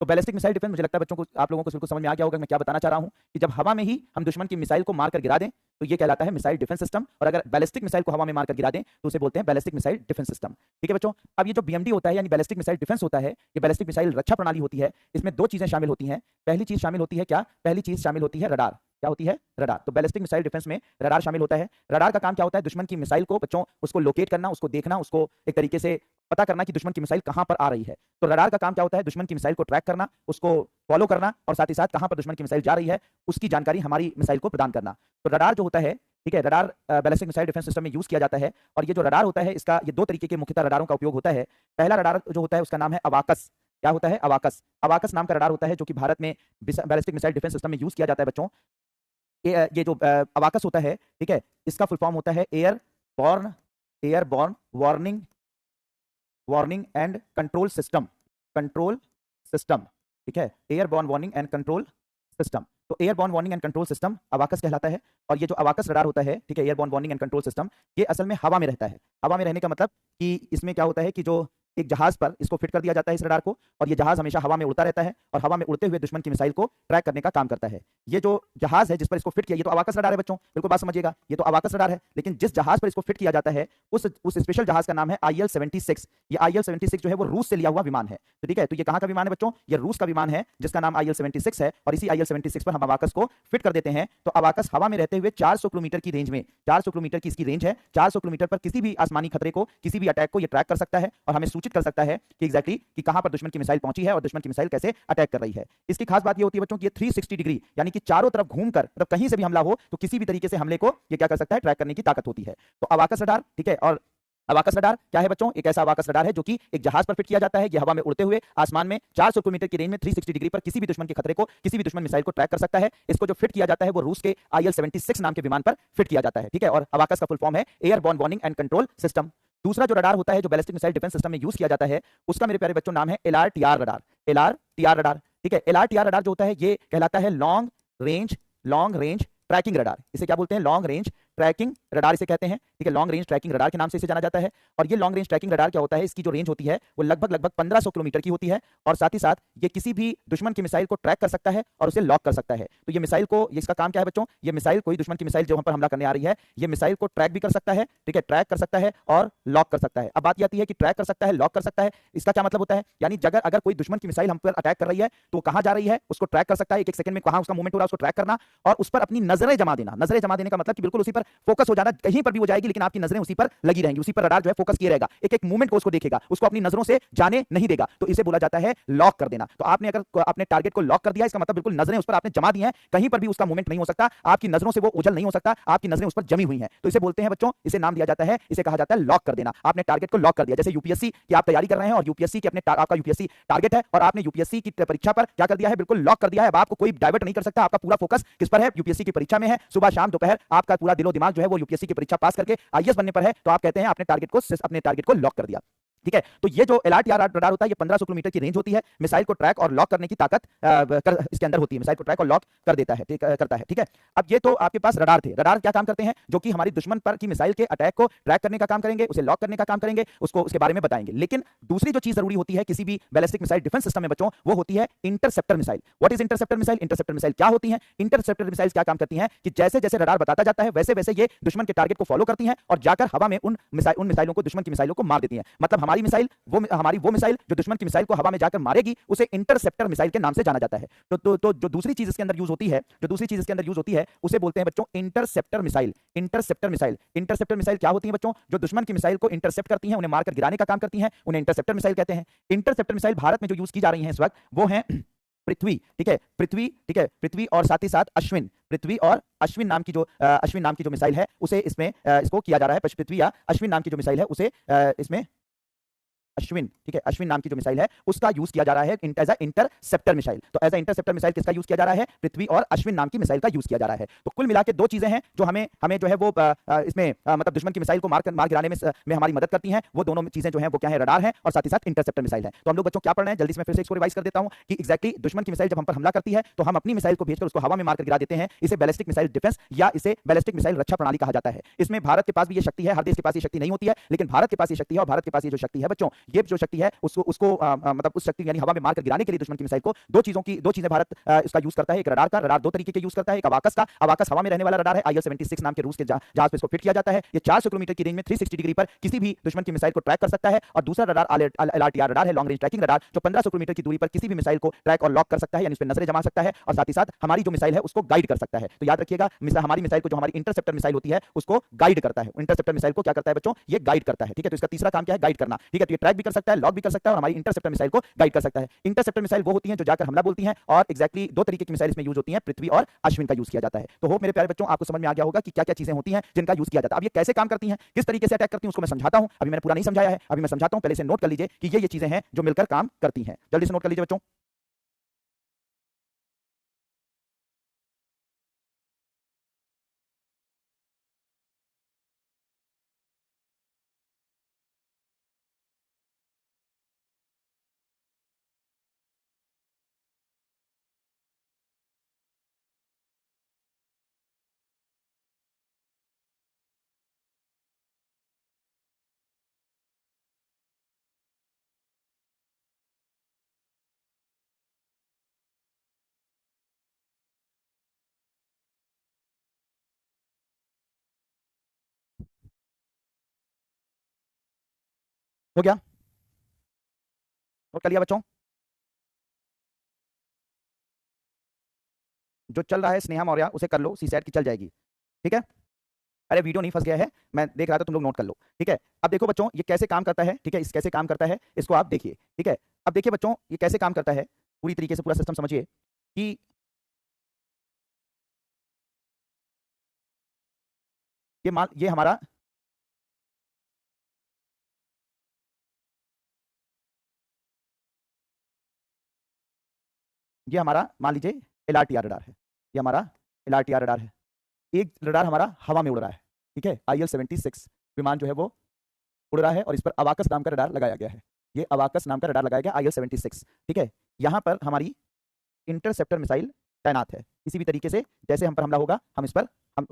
तो ballistic missile defence, मुझे लगता है बच्चों को, आप लोगों को बिल्कुल समझ में आ गया होगा मैं क्या बताना चाह रहा हूं कि जब हवा में ही हम दुश्मन की मिसाइल को मारकर गिरा दें तो ये कहलाता है मिसाइल डिफेंस सिस्टम, और अगर बैलिस्टिक मिसाइल को हवा में मारकर गिरा दें तो उसे बोलते हैं बैलिस्टिक मिसाइल डिफेंस सिस्टम। ठीक है बच्चों, अब ये जो बीएमडी होता है यानी बैलिस्टिक मिसाइल डिफेंस होता है, ये बैलिस्टिक मिसाइल रक्षा प्रणाली होती है। इसमें दो चीजें शामिल होती हैं। पहली चीज शामिल होती है क्या? पहली चीज शामिल होती है रडार। क्या होती है? रडार। तो बैलिस्टिक मिसाइल डिफेंस में रडार शामिल होता है। रडार का काम क्या होता है? दुश्मन की मिसाइल को बच्चों उसको लोकेट करना, उसको देखना, उसको एक तरीके से पता करना कि दुश्मन की मिसाइल कहां पर आ रही है। तो रडार का काम क्या होता है? दुश्मन की मिसाइल को ट्रैक करना, उसको फॉलो करना, और साथ ही साथ कहां पर दुश्मन की मिसाइल जा रही है उसकी जानकारी हमारी मिसाइल को प्रदान करना। तो रडार जो होता है, ठीक है, radar ballistic missile defence system में यूज किया जाता है। और ये जो रडार होता है इसका ये दो तरीके के मुख्यतः रडारों का उपयोग होता है। पहला रडार जो होता है उसका नाम है अवाकस। क्या होता है? अवाकस। अवाकस नाम का रडार होता है जो कि भारत में बैलिस्टिक मिसाइल डिफेंस सिस्टम में यूज किया जाता है बच्चों। ये जो अवाकस होता है, ठीक है, इसका फुल फॉर्म होता है airborne warning and control system. Control system, ठीक है, airborne warning and control system. तो airborne warning and control system अवाकस कहलाता है। और ये जो अवाकस रडार होता है, ठीक है, airborne warning and control system, ये असल में हवा में रहता है। हवा में रहने का मतलब कि इसमें क्या होता है कि जो एक जहाज पर इसको फिट कर दिया जाता है इस रडार को, और ये जहाज हमेशा हवा में उड़ता रहता है और हवा में उड़ते हुए दुश्मन की मिसाइल को ट्रैक करने का काम करता है। ये जो जहाज है जिस पर इसको फिट किया, ये तो अवाकस रडार है बच्चों, बिल्कुल बात समझिएगा, ये तो अवाकस रडार है। लेकिन जिस जहाज पर इसको फिट किया जाता है उस स्पेशल जहाज का नाम है IL-76। ये IL-76 जो है वो रूस से लिया हुआ विमान है। तो ठीक है, तो ये कहां का विमान है बच्चों? ये रूस का विमान है जिसका नाम IL-76 है, और इसी IL-76 पर हम अवाकस को फिट कर देते हैं। तो अवाकस हवा में रहते हुए 400 किलोमीटर की रेंज में, 400 किलोमीटर की इसकी रेंज है, 400 किलोमीटर पर किसी भी आसमानी खतरे को, किसी भी अटैक को ये ट्रैक कर सकता है और हमें सूचित कर सकता है कि एग्जैक्टली कि कहां पर दुश्मन की मिसाइल पहुंची है और दुश्मन की मिसाइल कैसे अटैक कर रही है। इसकी खास बात ये होती है बच्चों कि ये 360 डिग्री यानी कि चारों तरफ घूमकर, मतलब कहीं से भी हमला हो तो किसी भी तरीके से हमले को ये क्या कर सकता है? ट्रैक करने की ताकत होती है। तो अवाकस रडार, ठीक है, और अवाकस रडार क्या है बच्चों? एक ऐसा अवाकस रडार है जो कि एक जहाज पर फिट किया जाता है। ये हवा में उड़ते हुए आसमान में 400 किलोमीटर की रेंज में 360 डिग्री पर किसी भी दुश्मन के खतरे को, किसी भी दुश्मन मिसाइल को ट्रैक कर सकता है। इसको जो फिट किया जाता है वो रूस के IL-76 नाम के विमान पर फिट किया जाता है। ठीक है, और अवाकस का फुल फॉर्म है airborne warning and control system. दूसरा जो रडार होता है जो बैलिस्टिक मिसाइल डिफेंस सिस्टम में यूज किया जाता है उसका मेरे प्यारे बच्चों नाम है LRTR रडार। LRTR रडार, ठीक है, LRTR रडार जो होता है ये कहलाता है लॉन्ग रेंज ट्रैकिंग रडार। इसे क्या बोलते हैं? लॉन्ग रेंज ट्रैकिंग रडार इसे कहते हैं। ठीक है, लॉन्ग रेंज ट्रैकिंग रडार के नाम से इसे जाना जाता है। और ये लॉन्ग रेंज ट्रैकिंग रडार क्या होता है? इसकी जो रेंज होती है वो लगभग 1500 किलोमीटर की होती है, और साथ ही साथ ये किसी भी दुश्मन की मिसाइल को ट्रैक कर सकता है और उसे लॉक कर सकता है। तो ये मिसाइल को, इसका काम क्या है बच्चों? ये मिसाइल, कोई दुश्मन की मिसाइल जो हम पर हमला करने आ रही है, ये मिसाइल को ट्रैक भी कर सकता है, ठीक है, ट्रैक कर सकता है और लॉक कर सकता है। अब बात आती है कि ट्रैक कर सकता है, लॉक कर सकता है, इसका क्या मतलब होता है? यानी अगर कोई दुश्मन की मिसाइल हम पर अटैक कर रही है तो कहां जा रही है उसको ट्रैक कर सकता है, एक सेकंड में कहां उसका मूवमेंट हो रहा है उसको ट्रैक करना, और उस पर अपनी नजरें जमा देना। नजरें जमा देने का मतलब कि बिल्कुल उसी पर फोकस हो जाना, कहीं पर भी वो जाएगी लेकिन आपकी नजरें उसी पर लगी रहेंगी, उसी पर रडार जो है फोकस किए रहेगा, एक एक मूवमेंट को उसको देखेगा, उसको अपनी नजरों से जाने नहीं देगा। तो इसे बोला जाता है लॉक कर देना। तो आपने अगर अपने टारगेट को लॉक कर दिया, इसका मतलब बिल्कुल नजरें उस पर आपने जमा दी हैं, कहीं पर भी उसका मूवमेंट नहीं हो सकता, आपकी नजरों से वो ओझल नहीं हो सकता, आपकी नजरें उस पर जमी हुई हैं। तो इसे बोलते हैं बच्चों, इसे नाम दिया जाता है, इसे कहा जाता है लॉक कर देना। आपने टारगेट को लॉक कर दिया, जैसे यूपीएससी की आप तैयारी कर रहे हैं और यूपीएससी के आपका यूपीएससी टारगेट है और आपने यूपीएससी की परीक्षा पर क्या कर दिया है? बिल्कुल लॉक कर दिया है। अब आपको कोई डाइवर्ट नहीं कर सकता, आपका पूरा फोकस किस पर है? यूपीएससी की परीक्षा में है। सुबह शाम दोपहर आपका पूरा दिलो दिमाग जो है वो यूपीएससी की परीक्षा पास करके आईएएस बनने पर है। तो आप कहते हैं आपने टारगेट को लॉक कर दिया। ठीक है, तो ये जो LRTR रडार होता है ये 1500 किलोमीटर की रेंज होती है, मिसाइल को ट्रैक और लॉक करने की ताकत इसके अंदर होती है, मिसाइल को ट्रैक और लॉक कर देता है, करता है। ठीक है, अब ये तो आपके पास रडार थे। रडार क्या काम करते हैं? जो कि हमारी दुश्मन पर की मिसाइल के अटैक को ट्रैक करने का काम करेंगे, उसे लॉक करने का काम करेंगे, उसको उसके बारे में बताएंगे। लेकिन दूसरी जो चीज जरूरी होती है किसी भी बैलिस्टिक मिसाइल डिफेंस सिस्टम में बच्चों, वो होती है interceptor missile. What is interceptor missile? Interceptor missile क्या होती है? इंटरसेप्टर मिसाइल क्या काम करती हैं कि जैसे जैसे रडार बताता जाता है वैसे वैसे ये दुश्मन के टारगेट को फॉलो करती हैं और जाकर हवा में उन मिसाइलों को, दुश्मन की मिसाइलों को मार देती हैं। मतलब हमारी वो मिसाइल जो दुश्मन की मिसाइल को हवा में जाकर मारेगी उसे इंटरसेप्टर मिसाइल के नाम से जाना जाता है। तो जो दूसरी चीज इसके अंदर यूज होती है उसे बोलते हैं बच्चों इंटरसेप्टर मिसाइल। इंटरसेप्टर मिसाइल क्या होती है बच्चों? जो दुश्मन की मिसाइल को इंटरसेप्ट करती हैं, उन्हें मारकर गिराने का काम करती हैं, उन्हें इंटरसेप्टर मिसाइल कहते हैं। इंटरसेप्टर मिसाइल भारत में जो यूज की जा रही है इस वक्त वो है पृथ्वी। ठीक है, पृथ्वी और साथ ही साथ अश्विन। पृथ्वी और अश्विन नाम की जो मिसाइल है उसे इसमें इसको किया जा रहा है। पृथ्वी या अश्विन नाम की जो मिसाइल है उसे इसमें अश्विन, ठीक है, अश्विन नाम की जो मिसाइल है उसका यूज किया जा रहा है एज अ इंटरसेप्टर मिसाइल। तो एज अ इंटरसेप्टर मिसाइल किसका यूज किया जा रहा है? पृथ्वी और अश्विन नाम की मिसाइल का यूज किया जा रहा है। तो कुल मिला के दो चीजें हैं जो हमें जो है वो इसमें मतलब दुश्मन की मिसाइल को मार गिराने में हमारी मदद करती हैं। वो दोनों चीजें जो है वो क्या है? रडार है और साथ ही साथ इंटरसेप्टर मिसाइल है। तो हम लोग बच्चों क्या पढ़ रहे हैं? जल्दी से मैं फिर से इसको रिवाइज कर देता हूं कि एक्जैक्टली दुश्मन की मिसाइल जब हम पर हमला करती है तो हम अपनी मिसाइल को भेजकर उसको हवा में मारकर गिरा देते हैं। इसे बैलिस्टिक मिसाइल डिफेंस या इसे बैलिस्टिक मिसाइल रक्षा प्रणाली कहा जाता है। इसमें भारत के पास भी ये शक्ति है, हर देश के पास ये शक्ति नहीं होती है, लेकिन भारत के पास ये शक्ति है और भारत के पास ये जो शक्ति है बच्चों ये जो शक्ति है उसको मतलब उस शक्ति यानी हवा में मारकर गिराने के लिए दुश्मन की मिसाइल को दो चीजें भारत इसका यूज करता है। एक रडार का, रडार दो तरीके के यूज करता है, एक अवाकस का, अवाकस हवा में रहने वाला रडार है, IL-76 नाम के रूस के जहाज पे इसको फिट किया जाता है। ये 400 किलोमीटर की रेंज में 360 डिग्री पर किसी भी दुश्मन की मिसाइल को ट्रैक कर सकता है। और दूसरा रडार LRTR रडार है, लॉन्ग रेंज ट्रैकिंग रडार, जो 1500 किलोमीटर की दूरी पर किसी भी मिसाइल को ट्रैक और लॉक कर सकता है, यानी उस पर नजरें जमा सकता है और साथ ही साथ हमारी जो मिसाइल है उसको गाइड कर सकता है। तो याद रखिएगा, हमारी मिसाइल को, जो हमारी इंटरसेप्टर मिसाइल होती है, उसको गाइड करता है। इंटरसेप्टर मिसाइल को क्या करता है बच्चों? ये गाइड करता है। ठीक है, तो इसका तीसरा काम क्या है? गाइड करना। ठीक है, तो ये ट्रैक भी कर सकता है, लॉक भी कर सकता है और हमारी इंटरसेप्टर मिसाइल को गाइड कर सकता है। इंटरसेप्टर मिसाइल वो होती है जो जाकर हमला बोलती हैं और एक्जैक्टली दो तरीके की मिसाइल इसमें यूज होती है, पृथ्वी और अश्विन का यूज किया जाता है। तो होप मेरे प्यारे बच्चों आपको समझ में आ गया होगा कि क्या क्या चीजें होती हैं जिनका यूज किया जाता है। अब ये कैसे काम करती हैं, किस तरीके से अटैक करती हैं, उसको मैं समझाता हूं। अभी मैंने पूरा नहीं समझाया है, अभी मैं समझाता हूं। पहले से नोट कर लीजिए कि ये चीजें हैं जो मिलकर काम करती हैं। जल्दी से नोट कर लीजिए बच्चों। हो गया? नोट कर लिया बच्चों? जो चल रहा है स्नेहा मौर्य उसे कर लो, सीसैट की चल जाएगी। ठीक है, अरे वीडियो नहीं फंस गया है, मैं देख रहा था, तुम लोग नोट कर लो। ठीक है, अब देखो बच्चों ये कैसे काम करता है। ठीक है, इस कैसे काम करता है इसको आप देखिए। ठीक है, अब देखिए बच्चों ये कैसे काम करता है, पूरी तरीके से पूरा सिस्टम समझिए कि ये हमारा मान लीजिए LRTR रडार है। ये हमारा LRTR रडार है। एक रडार हमारा हवा में उड़ रहा है। ठीक है, IL-76 विमान जो है वो उड़ रहा है और इस पर अवाकस नाम का रडार लगाया गया है। ये अवाकस नाम का रडार लगाया गया IL-76। ठीक है, यहाँ पर हमारी इंटरसेप्टर मिसाइल तैनात है। किसी भी तरीके से जैसे हम पर हमला होगा, हम इस पर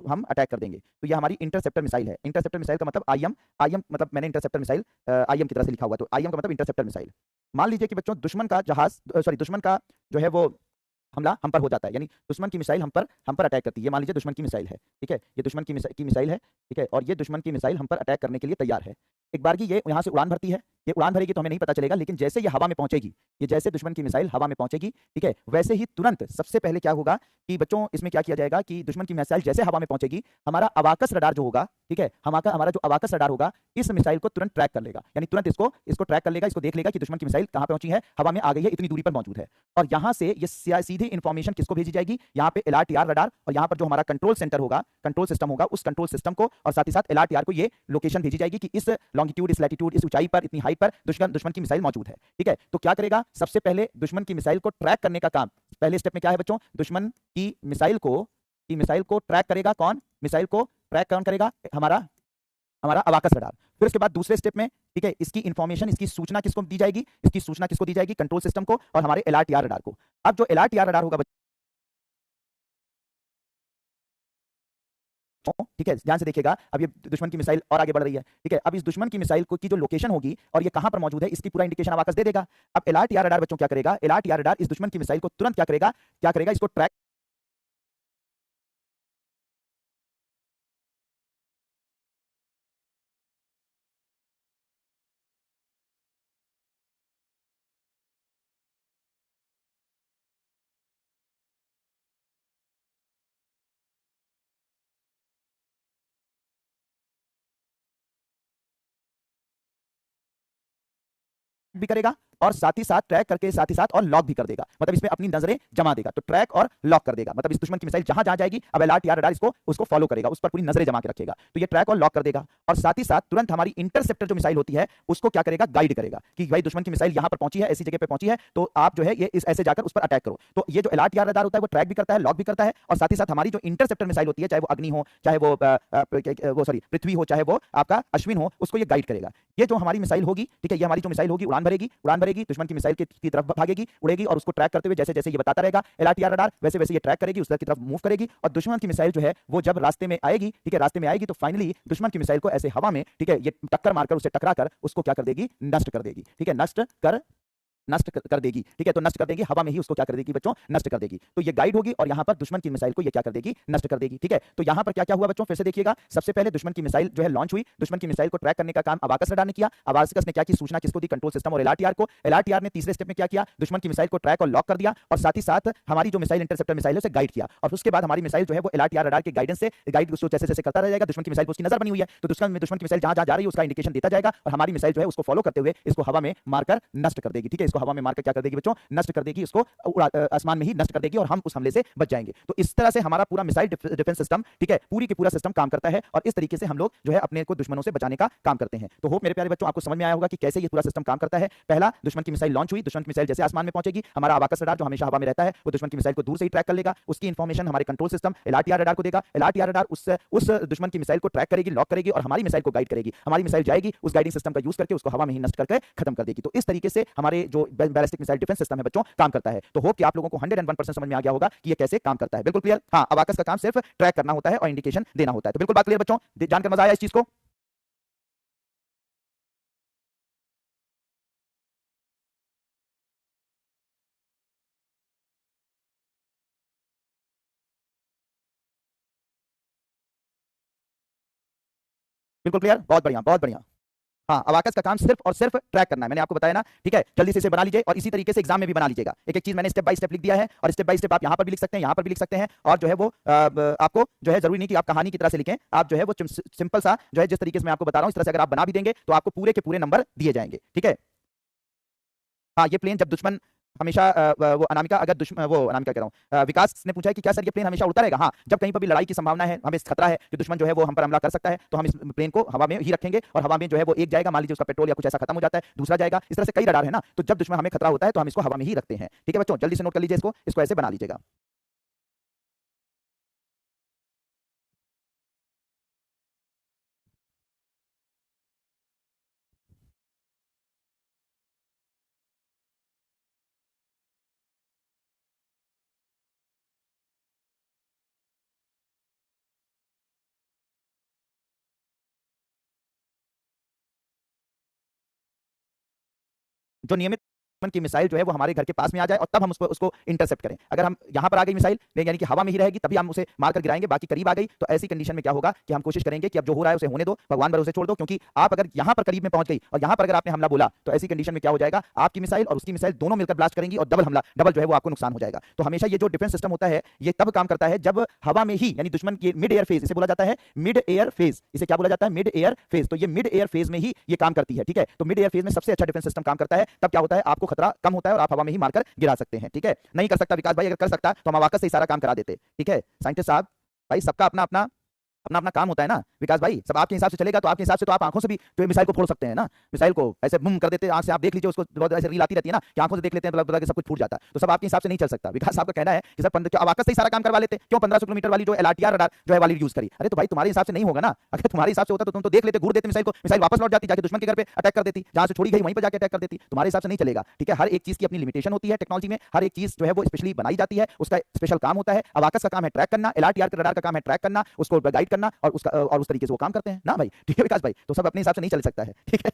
हम अटैक कर देंगे। तो ये हमारी इंटरसेप्टर मिसाइल है। इंटरसेप्टर मिसाइल का मतलब IM मतलब मैंने इंटरसेप्टर मिसाइल IM की तरह से लिखा हुआ, तो IM का मतलब इंटरसेप्टर मिसाइल। मान लीजिए कि बच्चों दुश्मन का जहाज दुश्मन का जो है वो हमला हम पर हो जाता है, यानी दुश्मन की मिसाइल हम पर अटैक करती है। ये मान लीजिए दुश्मन की मिसाइल है। ठीक है, ये दुश्मन की मिसाइल है। ठीक है, और ये दुश्मन की मिसाइल हम पर अटैक करने के लिए तैयार है। एक बार की ये यहाँ से उड़ान भरती है, ये उड़ान भरेगी तो हमें नहीं पता चलेगा, लेकिन जैसे ये हवा में पहुंचेगी, ये जैसे दुश्मन की मिसाइल हवा में पहुंचेगी, ठीक है, वैसे ही तुरंत सबसे पहले क्या होगा कि बच्चों इसमें क्या किया जाएगा कि दुश्मन की मिसाइल जैसे हवा में पहुंचेगी, हमारा अवाकस रडार जो होगा, ठीक है, हमारा जो अवाकस रडार होगा, इस मिसाइल को तुरंत ट्रैक कर लेगा, यानी तुरंत इसको ट्रैक कर लेगा, इसको देख लेगा कि दुश्मन की मिसाइल कहां पहुंची है, हवा में आ गई है, इतनी दूरी पर मौजूद है। और यहां से ये सीधी इंफॉर्मेशन किसको भेजी जाएगी? यहाँ पे LRTR रडार और यहाँ पर जो हमारा कंट्रोल सेंटर होगा, कंट्रोल सिस्टम होगा, उस कंट्रोल सिस्टम को और साथ ही साथ LRTR को ये लोकेशन भेजी जाएगी कि इस लॉन्गिट्यूड, इस लैटिट्यूड, इस ऊंचाई पर, इतनी हाइट पर दुश्मन की मिसाइल मौजूद है। ठीक है, तो क्या करेगा? सबसे पहले दुश्मन की मिसाइल को ट्रैक करने का काम, पहले स्टेप में क्या है बच्चों? दुश्मन की मिसाइल को ट्रैक करेगा कौन? मिसाइल को ट्रैक कौन करेगा? हमारा अवाकस रडार। फिर उसके बाद दूसरे स्टेप में, ठीक है, इसकी इंफॉर्मेशन, इसकी सूचना किसको दी जाएगी? इसकी सूचना किसको दी जाएगी? कंट्रोल सिस्टम को और हमारे LRTR रडार को। अब जो LRTR रडार होगा, ठीक है, ध्यान से देखिएगा, अब ये दुश्मन की मिसाइल और आगे बढ़ रही है। ठीक है, अब इस दुश्मन की मिसाइल की जो लोकेशन होगी और ये कहां पर मौजूद है, इसकी पूरा इंडिकेशन अवाकस दे देगा। अब LRTR रडार बच्चों क्या करेगा? LRTR रडार इस दुश्मन की मिसाइल को तुरंत क्या करेगा? इसको ट्रैक भी करेगा और साथ ही साथ ट्रैक करके साथ ही साथ और लॉक भी कर देगा, मतलब इसमें अपनी नजरें जमा देगा। तो ट्रैक और लॉक कर देगा, मतलब इस दुश्मन की मिसाइल जहां जहां जाएगी, अब LRTR रडार उसको फॉलो करेगा, उस पर पूरी नजरें जमा के रखेगा। तो ये ट्रैक और लॉक कर देगा और साथ ही साथ तुरंत हमारी इंटरसेप्टर जो मिसाइल होती है उसको क्या करेगा? गाइड करेगा कि भाई दुश्मन की मिसाइल यहां पर पहुंची है, ऐसी जगह पर पहुंची है, तो आप जो है ये ऐसे जाकर उस पर अटैक करो। तो ये जो LRTR रडार होता है वो ट्रैक भी करता है, लॉक भी करता है और साथ ही साथ हमारी जो इंटरसेप्टर मिसाइल होती है, चाहे वो अग्नि हो, चाहे वो पृथ्वी हो, चाहे वो आपका अश्विन हो, उसको ये गाइड करेगा। ये जो हमारी मिसाइल होगी, ठीक है, ये हमारी जो मिसाइल होगी उड़ान उड़ान भरेगी, दुश्मन की मिसाइल की तरफ भागेगी, उड़ेगी और उसको ट्रैक करते हुए जैसे जैसे ये बताता रहेगा LRTR रडार, वैसे वैसे ये ट्रैक करेगी, उस तरफ की तरफ मूव करेगी और दुश्मन की मिसाइल जो है वो जब रास्ते में आएगी, ठीक है, रास्ते में आएगी तो फाइनली दुश्मन की मिसाइल को ऐसे हवा में, ठीक है, ये टक्कर मारकर उससे टकरा कर उसको क्या कर देगी, नष्ट कर देगी, ठीक है, नष्ट कर देगी, ठीक है, तो नष्ट कर देगी, हवा में ही उसको क्या कर देगी बच्चों, नष्ट कर देगी। तो ये गाइड होगी और यहां पर दुश्मन की मिसाइल को ये क्या कर देगी, नष्ट कर देगी, ठीक है। तो यहां पर क्या क्या हुआ बच्चों, फिर से देखिएगा, सबसे पहले दुश्मन की मिसाइल जो है लॉन्च हुई, दुश्मन की मिसाइल को ट्रैक करने का काम अबाकस रडार ने किया, अबाकस ने क्या की, सूचना किसको दी, कंट्रोल सिस्टम और LRTR को। LRTR ने तीसरे स्टेप में क्या किया, दुश्मन की मिसाइल को ट्रैक और लॉक कर दिया और साथ ही साथ हमारी जो मिसाइल इंटरसेप्टर मिसाइल है उसे गाइड किया और उसके बाद हमारी मिसाइल जो है वो LRTR रडार के गाइडेंस से गाइड उसको जैसे जैसे करता रहेगा, दुश्मन की मिसाइल को उसकी नजर बनी हुई है तो दुश्मन की मिसाइल जहां जहां जा रही है उसका इंडिकेशन देता जाएगा और हमारी मिसाइल जो है उसको फॉलो करते हुए इसको हवा में मारकर नष्ट कर देगी, ठीक है, इसको हवा में मारकर क्या कर देगी बच्चों, नष्ट कर देगी, उसको आसमान में ही नष्ट कर देगी और हम उस हमले से बच जाएंगे। तो इस तरह से हमारा पूरा मिसाइल डिफेंस सिस्टम, ठीक है, पूरी की पूरा सिस्टम काम करता है और इस तरीके से हम लोग जो है अपने को दुश्मनों से बचाने का काम करते हैं। तो होप मेरे प्यारे बच्चों आपको समझ में आया होगा कि कैसे ये पूरा सिस्टम काम करता है। पहला, दुश्मन की मिसाइल लॉन्च हुई, दुश्मन की मिसाइल जैसे आसमान में पहुंचेगी, हमारा अबाकस रडार जो हमेशा हवा में रहता है वो दुश्मन की मिसाइल को दूर से ही ट्रैक कर लेगा, उसकी इंफॉर्मेशन हमारे कंट्रोल सिस्टम LRTR रडार को देगा, LRTR रडार उस दुश्मन की मिसाइल को ट्रैक करेगी, लॉक करेगी और हमारी मिसाइल को गाइड करेगी, हमारी मिसाइल जाएगी उस गाइडिंग सिस्टम का यूज करके उसको हवा में ही नष्ट करके खत्म कर देगी। तो इस तरीके से हमारे जो बैलिस्टिक मिसाइल डिफेंस सिस्टम है बच्चों काम करता है। तो होप कि आप लोगों को 101% समझ में आ गया होगा कि ये कैसे काम करता है। बिल्कुल क्लियर? हाँ, अबाकस का काम सिर्फ ट्रैक करना होता है और इंडिकेशन देना होता है। तो बिल्कुल बात क्लियर बच्चों, जानकर मजा आया इस चीज को? बिल्कुल क्लियर, बहुत बढ़िया बहुत बढ़िया। हाँ, अबाकस का काम सिर्फ और सिर्फ ट्रैक करना है, मैंने आपको बताया ना, ठीक है। जल्दी से इसे बना लीजिए और इसी तरीके से एग्जाम में भी बना लीजिएगा। एक एक चीज मैंने स्टेप बाय स्टेप लिख दिया है और स्टेप बाय स्टेप आप यहाँ पर भी लिख सकते हैं, यहाँ पर भी लिख सकते हैं और जो है वो आपको जो है जरूरी नहीं कि आप कहानी की तरह से लिखें, आप जो है वो सिंपल सा जो है जिस तरीके से मैं आपको बता रहा हूँ इस तरह से अगर आप बना भी देंगे तो आपको पूरे के पूरे नंबर दिए जाएंगे, ठीक है। हाँ, ये प्लेन जब दुश्मन हमेशा वो अनामिका अगर दुश्मन वो अनामिका कह रहा हूँ, विकास ने पूछा है कि क्या सर ये प्लेन हमेशा उड़ता रहेगा? हाँ, जब कहीं पर भी लड़ाई की संभावना है, हमें खतरा है कि दुश्मन जो है वो हम पर हमला कर सकता है तो हम इस प्लेन को हवा में ही रखेंगे और हवा में जो है वो एक जाएगा, मान लीजिए उसका पेट्रोल या कुछ ऐसा खत्म हो जाता है, दूसरा जाएगा, इस तरह से कई रडार है ना, तो जब दुश्मन हमें खतरा होता है तो हम इसको हवा में ही रखते हैं, ठीक है बच्चों। जल्दी से नोट कर लीजिए इसको ऐसे बना लीजिएगा। जो नियमित दुश्मन की मिसाइल जो है वो हमारे घर के पास में आ जाए और तब हम उसको इंटरसेप्ट करें। अगर हम यहाँ पर आ गई मिसाइल यानी कि हवा में ही रहेगी तभी हम उसे मारकर गिराएंगे, बाकी करीब आ गई तो ऐसी कंडीशन में क्या होगा कि हम कोशिश करेंगे कि अब जो हो रहा है उसे होने दो, भगवान भरोसे छोड़ दो, क्योंकि आप अगर यहाँ पर करीब में पहुंच गई और यहाँ पर अगर आपने हमला बोला तो ऐसी कंडीशन में क्या हो जाएगा, आपकी मिसाइल और उसकी मिसाइल दोनों मिलकर ब्लास्ट करेंगी और डबल जो है वो आपको नुकसान हो जाएगा। तो हमेशा ये जो डिफेंस सिस्टम होता है ये तब काम करता है जब हवा में ही, यानी दुश्मन की मिड एयर फेज, इसे बोला जाता है मिड एयर फेज, इसे क्या बोला जाता है, मिड एयर फेज। तो ये मिड एयर फेज में ही ये काम करती है, ठीक है। तो मिड एयर फेज में सबसे अच्छा डिफेंस सिस्टम काम करता है, तब क्या होता है, आपको खतरा कम होता है और आप हवा में ही मारकर गिरा सकते हैं, ठीक है। नहीं कर सकता विकास भाई, अगर कर सकता तो हम अबाकस से ही सारा काम करा देते, ठीक है। साइंटिस्ट साहब भाई, सबका अपना अपना अपना अपना काम होता है ना विकास भाई, सब आपके हिसाब से चलेगा तो आपके हिसाब से तो आप आंखों से भी जो मिसाइल को फोड़ सकते हैं ना, मिसाइल को ऐसे बुम कर देते हैं, आंख से आप देख लीजिए उसको, बहुत ऐसे रील आती रहती है ना कि आंखों से देख लेते हैं तो लगता है कि सब कुछ फूट जाता है, तो सब आपके हिसाब से नहीं चल सकता। विकास साहब का कहना है कि सर अबाकस से ही सारा काम करवा लेते, क्यों 1500 किलोमीटर वाली जो LRTR रडार जो है वाली यूज करी? अरे तो भाई तुम्हारे हिसाब से नहीं होगा ना, अगर तुम्हारे हिसाब से होता तो तुम तो देख लेते, घूर देते मिसाइल को, मिसाइल वापस लौट जाती, जाके दुश्मन के घर पे अटैक कर देती, जहां से छोड़ी गई वहीं पर जाके अटैक कर देती। तुम्हारे हिसाब से नहीं चलेगा, ठीक है। हर एक चीज की अपनी लिमिटेशन होती है टेक्नोलॉजी में, हर एक चीज जो है वो स्पेशली बनाई जाती है, उसका स्पेशल काम होता है। अबाकस का काम है ट्रैक करना, LRTR रडार का काम है ट्रैक करना, उसको गाइड करना और उस तरीके से वो काम करते हैं ना भाई, ठीक है विकास भाई। तो सब अपने हिसाब से नहीं चल सकता है, ठीक है।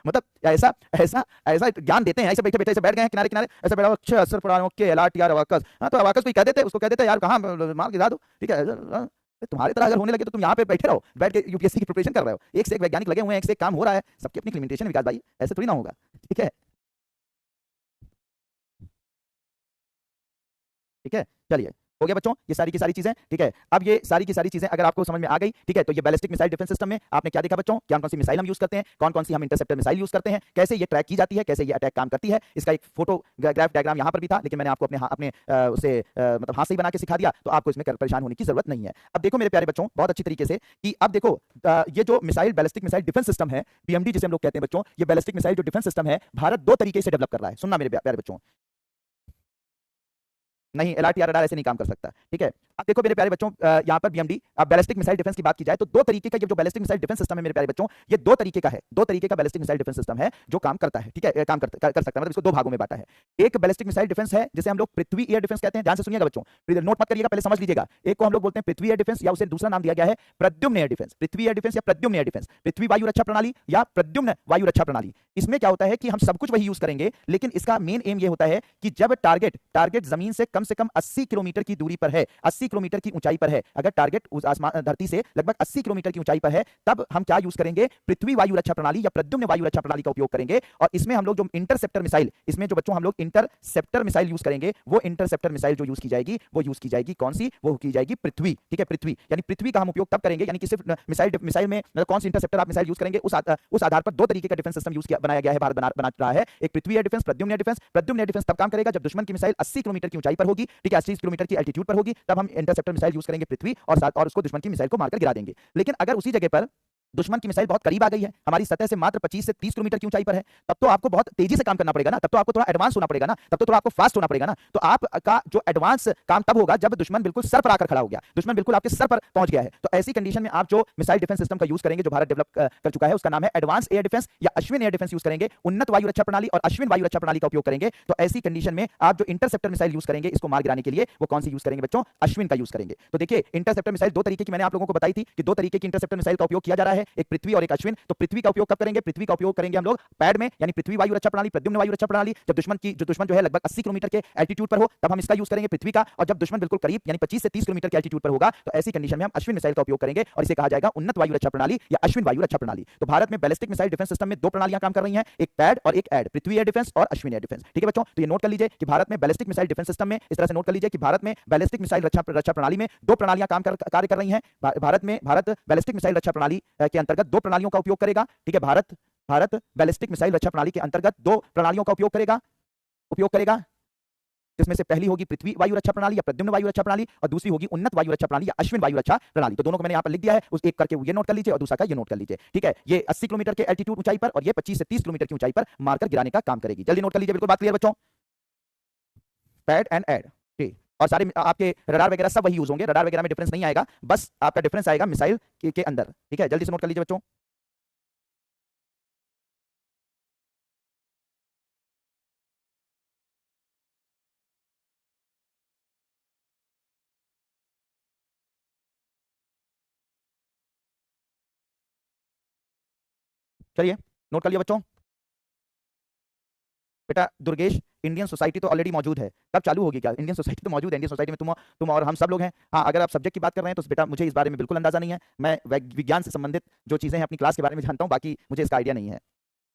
मतलब ऐसा ऐसा ऐसा ज्ञान देते हैं, ऐसे बैठे बैठे ऐसे बैठ गए हैं किनारे किनारे, ऐसे बैठा अच्छा असर पड़ा ओके LRTR अबाकस, हाँ तो अबाकस को कह देते, उसको कह देते यार कहाँ मार गिरा दो, ठीक है। तुम्हारी तरह अगर होने लगे तो तुम यहाँ पे बैठे रहो, बैठ के यूपीएससी की प्रिपरेशन कर रहे हो, एक से एक वैज्ञानिक लगे हुए हैं, एक से एक काम हो रहा है, सबकी अपनी लिमिटेशन विकास भाई, ऐसे थोड़ी ना होगा, ठीक है। ठीक है, चलिए हो गया बच्चों ये सारी की सारी चीजें, ठीक है। अब ये सारी की सारी चीजें अगर आपको समझ में आ गई, ठीक है, तो ये बैलिस्टिक मिसाइल डिफेंस सिस्टम में आपने क्या देखा बच्चों, कौन कौन सी मिसाइल हम यूज करते हैं, कौन कौन सी हम इंटरसेप्टर मिसाइल यूज करते हैं, कैसे ये ट्रैक की जाती है, कैसे ये अटैक काम करती है, इसका एक फोटो ग्राफ डायग्राम यहाँ पर भी था, लेकिन मैंने आपको अपने उसे मतलब हाथ से ही बना के सिखा दिया, तो आपको इसमें परेशान होने की जरूरत नहीं है। अब देखो मेरे प्यारे बच्चों बहुत अच्छी तरीके से कि अब देखो ये जो missile ballistic missile defence system है, BMD जिसे हम लोग कहते हैं बच्चों, ये बैलिस्टिक मिसाइल जो डिफेंस सिस्टम है भारत दो तरीके से डेवलप कर रहा है, सुनना मेरे प्यारे बच्चों। नहीं, LRTR रडार ऐसे नहीं काम कर सकता, ठीक है। अब देखो मेरे प्यारे बच्चों, यहाँ पर बीएमडी, अब बैलिस्टिक मिसाइल डिफेंस की बात की जाए तो दो तरीके का ये जो बैलिस्टिक मिसाइल डिफेंस सिस्टम है मेरे प्यारे बच्चों, ये दो तरीके का है, दो तरीके का बैलिस्टिक मिसाइल डिफेंस सिस्टम है जो काम करता है, ठीक है, काम कर सकता है, मतलब इसको दो भागों में बांटा है। एक बैलिस्टिक मिसाइल डिफेंस है जिसे हम लोग पृथ्वी एयर डिफेंस कहते हैं, ध्यान से सुनिएगा बच्चों, नोट मत करिएगा, पहले समझ लीजिएगा। एक को हम लोग बोलते हैं पृथ्वी एयर डिफेंस, या उसे दूसरा नाम दिया गया है प्रद्युम्न एयर डिफेंस, पृथ्वी एयर डिफेंस या प्रद्युम्न एयर डिफेंस, पृथ्वी वायु रक्षा प्रणाली या प्रद्युम्न वायु रक्षा प्रणाली। इसमें क्या होता है कि हम सब कुछ वही यूज करेंगे, लेकिन इसका मेन एम ये होता है कि जब टारगेट जमीन से कम 80 किलोमीटर की दूरी पर है, 80 किलोमीटर की ऊंचाई पर है, अगर टारगेट उस आसमान धरती से लगभग 80 किलोमीटर की ऊंचाई पर है, तब हम क्या यूज करेंगे, पृथ्वी वायु रक्षा प्रणाली या प्रद्युम्न वायु रक्षा प्रणाली का उपयोग करेंगे। और इसमें हम लोग जो इंटरसेप्टर मिसाइल, इसमें जो बच्चों हम लोग इंटरसेप्टर मिसाइल यूज करेंगे, वो इंटरसेप्टर मिसाइल जो यूज की जाएगी, वो यूज की जाएगी कौन सी, वो की जाएगी पृथ्वी, ठीक है, पृथ्वी, यानी पृथ्वी का हम उपयोग तब करेंगे, यानी कि सिर्फ मिसाइल में कौन सी इंटरसेप्टर आप मिसाइल यूज करेंगे, उस आधार पर दो तरीके का डिफेंस सिस्टम बनाया गया है, भारत बना रहा है। एक Prithvi air defence, Pradyumna air defence. Pradyumna air defence तब काम करेगा जब दुश्मन की मिसाइल 80 किलोमीटर की ऊंचाई पर होगी, ठीक है, 80 किलोमीटर की एल्टीट्यूड पर होगी, तब हम इंटरसेप्टर मिसाइल यूज करेंगे पृथ्वी, और उसको दुश्मन की मिसाइल को मारकर गिरा देंगे। लेकिन अगर उसी जगह पर दुश्मन की मिसाइल बहुत करीब आ गई है, हमारी सतह से मात्र 25 से 30 किलोमीटर की ऊंचाई पर है, तब तो आपको बहुत तेजी से काम करना पड़ेगा ना, तब तो आपको थोड़ा एडवांस होना पड़ेगा ना, तब तो थोड़ा आपको फास्ट होना पड़ेगा ना। तो आपका जो एडवांस काम तब होगा जब दुश्मन बिल्कुल सर पर आकर खड़ा हो गया, दुश्मन बिल्कुल आपके सर पर पहुंच गया है। तो ऐसी कंडीशन में आप जो मिसाइल डिफेंस सिस्टम का यूज करेंगे, जो भारत डेवलप कर चुका है, उसका नाम है एडवांस एयर डिफेंस या अश्विन एयर डिफेंस यूज करेंगे, उन्नत वायु रक्षा प्रणाली और अश्विन वायु रक्षा प्रणाली का उपयोग करेंगे। तो ऐसी कंडीशन में आप जो इंटरसेप्टर मिसाइल यूज करेंगे इसको मार गिराने के लिए, वो कौन सी यूज करेंगे बच्चों, अश्विन का यूज करेंगे। तो देखिए इंटरसेप्टर मिसाइल दो तरीके की मैंने आप लोगों को बताई थी कि दो तरीके की इंटरसेप्टर मिसाइल का उपयोग किया जा रहा है, एक पृथ्वी और एक अश्विन। तो पृथ्वी का उपयोग कब करेंगे, पृथ्वी का उपयोग करेंगे हम लोग पैड में, यानी पृथ्वी वायु रक्षा प्रणाली, प्रद्युम्न वायु रक्षा प्रणाली, जब दुश्मन जो है लगभग 80 किलोमीटर के एल्टीट्यूड पर हो, तब हम इसका यूज करेंगे पृथ्वी का। और जब दुश्मन बिल्कुल करीब यानी 25 से 30 किलोमीटर के एल्टीट्यूड पर होगा, तो ऐसी कंडीशन में हम अश्विन मिसाइल का उपयोग करेंगे और इसे कहा जाएगा उन्नत वायु रक्षा प्रणाली या अश्विन वायु रक्षा प्रणाली। तो भारत में बैलिस्टिक मिसाइल डिफेंस सिस्टम में दो प्रणालियां काम कर रही हैं, एक पैड और एक एड, पृथ्वी एयर डिफेंस और अश्विन एयर डिफेंस, ठीक है बच्चों। तो ये नोट कर लीजिए कि भारत में बैलिस्टिक मिसाइल डिफेंस सिस्टम में इस तरह से नोट कर लीजिए कि भारत में बैलिस्टिक मिसाइल रक्षा प्रणाली में दो प्रणालियां कार्य कर रही हैं। भारत बैलिस्टिक मिसाइल रक्षा प्रणाली के अंतर्गत दो प्रणालियों का उपयोग करेगा, ठीक है। भारत बैलिस्टिक मिसाइल रक्षा प्रणाली के अंतर्गत दो प्रणालियों का उपयोग करेगा, जिसमें से पहली होगी पृथ्वी वायु रक्षा प्रणाली या प्रद्युम्न वायु रक्षा प्रणाली, और दूसरी होगी उन्नत वायु रक्षा प्रणाली या अश्विन वायु रक्षा प्रणाली। तो दोनों को मैंने यहां पर लिख दिया है, उस एक करके ये नोट कर लीजिए और दूसरा का ये नोट कर लीजिए, ठीक है। ये 80 किलोमीटर के एल्टीट्यूड ऊंचाई पर और ये 25 से 30 किलोमीटर की ऊंचाई पर मारकर गिराने का काम करेगी। जल्दी नोट कर लीजिए, बिल्कुल बात क्लियर बच्चों, पैड एंड एड, ठीक। और सारे आपके रडार वगैरह सब वही यूज होंगे, रडार वगैरह में डिफरेंस नहीं आएगा, बस आपका डिफरेंस आएगा मिसाइल के अंदर, ठीक है। जल्दी से नोट कर लीजिए बच्चों। चलिए नोट कर लिया बच्चों। बेटा दुर्गेश, इंडियन सोसाइटी तो ऑलरेडी मौजूद है, कब चालू होगी क्या, इंडियन सोसाइटी तो मौजूद है, इंडियन सोसाइटी में तुम और हम सब लोग हैं। हाँ, अगर आप सब्जेक्ट की बात कर रहे हैं तो बेटा मुझे इस बारे में बिल्कुल अंदाजा नहीं है, मैं विज्ञान से संबंधित जो चीजें हैं अपनी क्लास के बारे में जानता हूँ, बाकी मुझे इसका आइडिया नहीं है।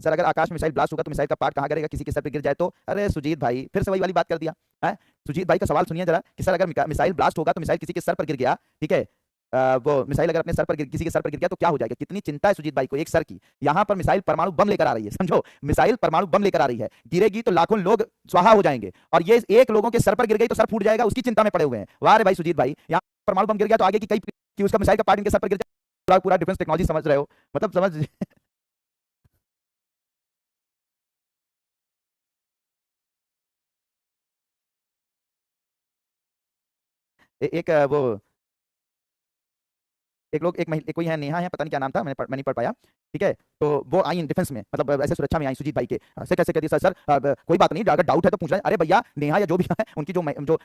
सर अगर आकाश में मिसाइल ब्लास्ट होगा तो मिसाइल का पार्ट कहाँ गिरेगा, किसी के सर पर गिर जाए तो, अरे सुजीत भाई फिर से वही वाली बात कर दिया है। सुजीत भाई का सवाल सुनिए जरा कि सर अगर मिसाइल ब्लास्ट होगा तो मिसाइल किसी के सर पर गिर गया, ठीक है, वो मिसाइल अगर अपने सर पर किसी के सर पर गिर गया तो क्या हो जाएगा। कितनी चिंता है सुजीत भाई को एक सर की, यहाँ पर मिसाइल परमाणु बम लेकर आ रही है, समझो, मिसाइल परमाणु बम लेकर आ रही है, गिरेगी तो लाखों लोग स्वाहा हो जाएंगे, और ये एक लोगों के सर पर गिर गई तो सर फूट जाएगा, उसकी चिंता में पड़े हुए हैं। वाह रे भाई सुजीत भाई, यहाँ परमाणु बम गिर गया तो आगे की कई कि उसका मिसाइल का पार्ट इनके सर पर गिर जाए, पूरा डिफेंस टेक्नोलॉजी समझ रहे हो, मतलब समझ एक वो एक लोग एक कोई है, नेहा है, पता नहीं क्या नाम था, मैं नहीं पढ़ पाया, ठीक है। तो वो आई इन डिफेंस में, मतलब ऐसे सुरक्षा में आई सुजीत भाई के, से कैसे कहती सर कोई बात नहीं, अगर डाउट है तो पूछ रहे हैं। अरे भैया नेहा या जो भी है उनकी जो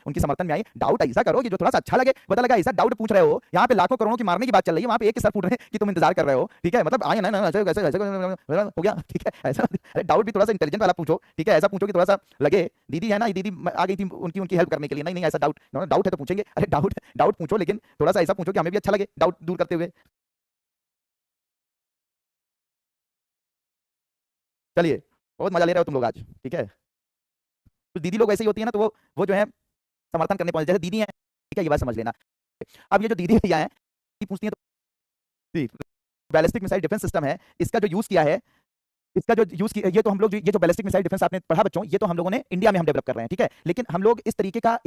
उनकी समर्थन में आई, डाउट ऐसा करो कि जो थोड़ा सा अच्छा लगे, पता लगा ऐसा डाउट पूछ रहे हो, यहाँ पे लाखों करोड़ों की मारने की बात चल रही है, वहाँ पे एक के सर पूछ रहे हैं कि तुम इंतजार कर रहे हो, ठीक है, मतलब आए ना ऐसे ऐसे ऐसे हो गया, ठीक है, ऐसा। अरे डाउट भी थोड़ा सा इंटेलिजेंट वाला पूछो, ठीक है, ऐसा पूछो कि थोड़ा सा लगे। दीदी है ना, दीदी आ गई थी उनकी उनकी हेल्प करने के लिए, नहीं नहीं ऐसा डाउट है तो पूछेंगे, अरे डाउट पूछो, लेकिन थोड़ा सा ऐसा पूछो कि हमें भी अच्छा लगे डाउट दूर करते हुए। चलिए, बहुत मजा ले रहे हो तुम लोग आज, ठीक है। तो दीदी लोग ऐसे ही होती है ना, तो वो जो है समर्थन करने पहुंचे, जैसे दीदी है, ठीक है, ये बात समझ लेना। अब ये जो दीदी भैया हैं, ये पूछती है तो बैलिस्टिक मिसाइल डिफेंस सिस्टम है, इसका जो यूज किया है इसका जो यूज की ये तो हम लोग ये जो बैलिस्टिक मिसाइल डिफेंस आपने पढ़ा बच्चों, ये तो हम लोगों ने इंडिया में हम डेवलप कर रहे हैं, ठीक है। लेकिन हम लोग इस तरीके का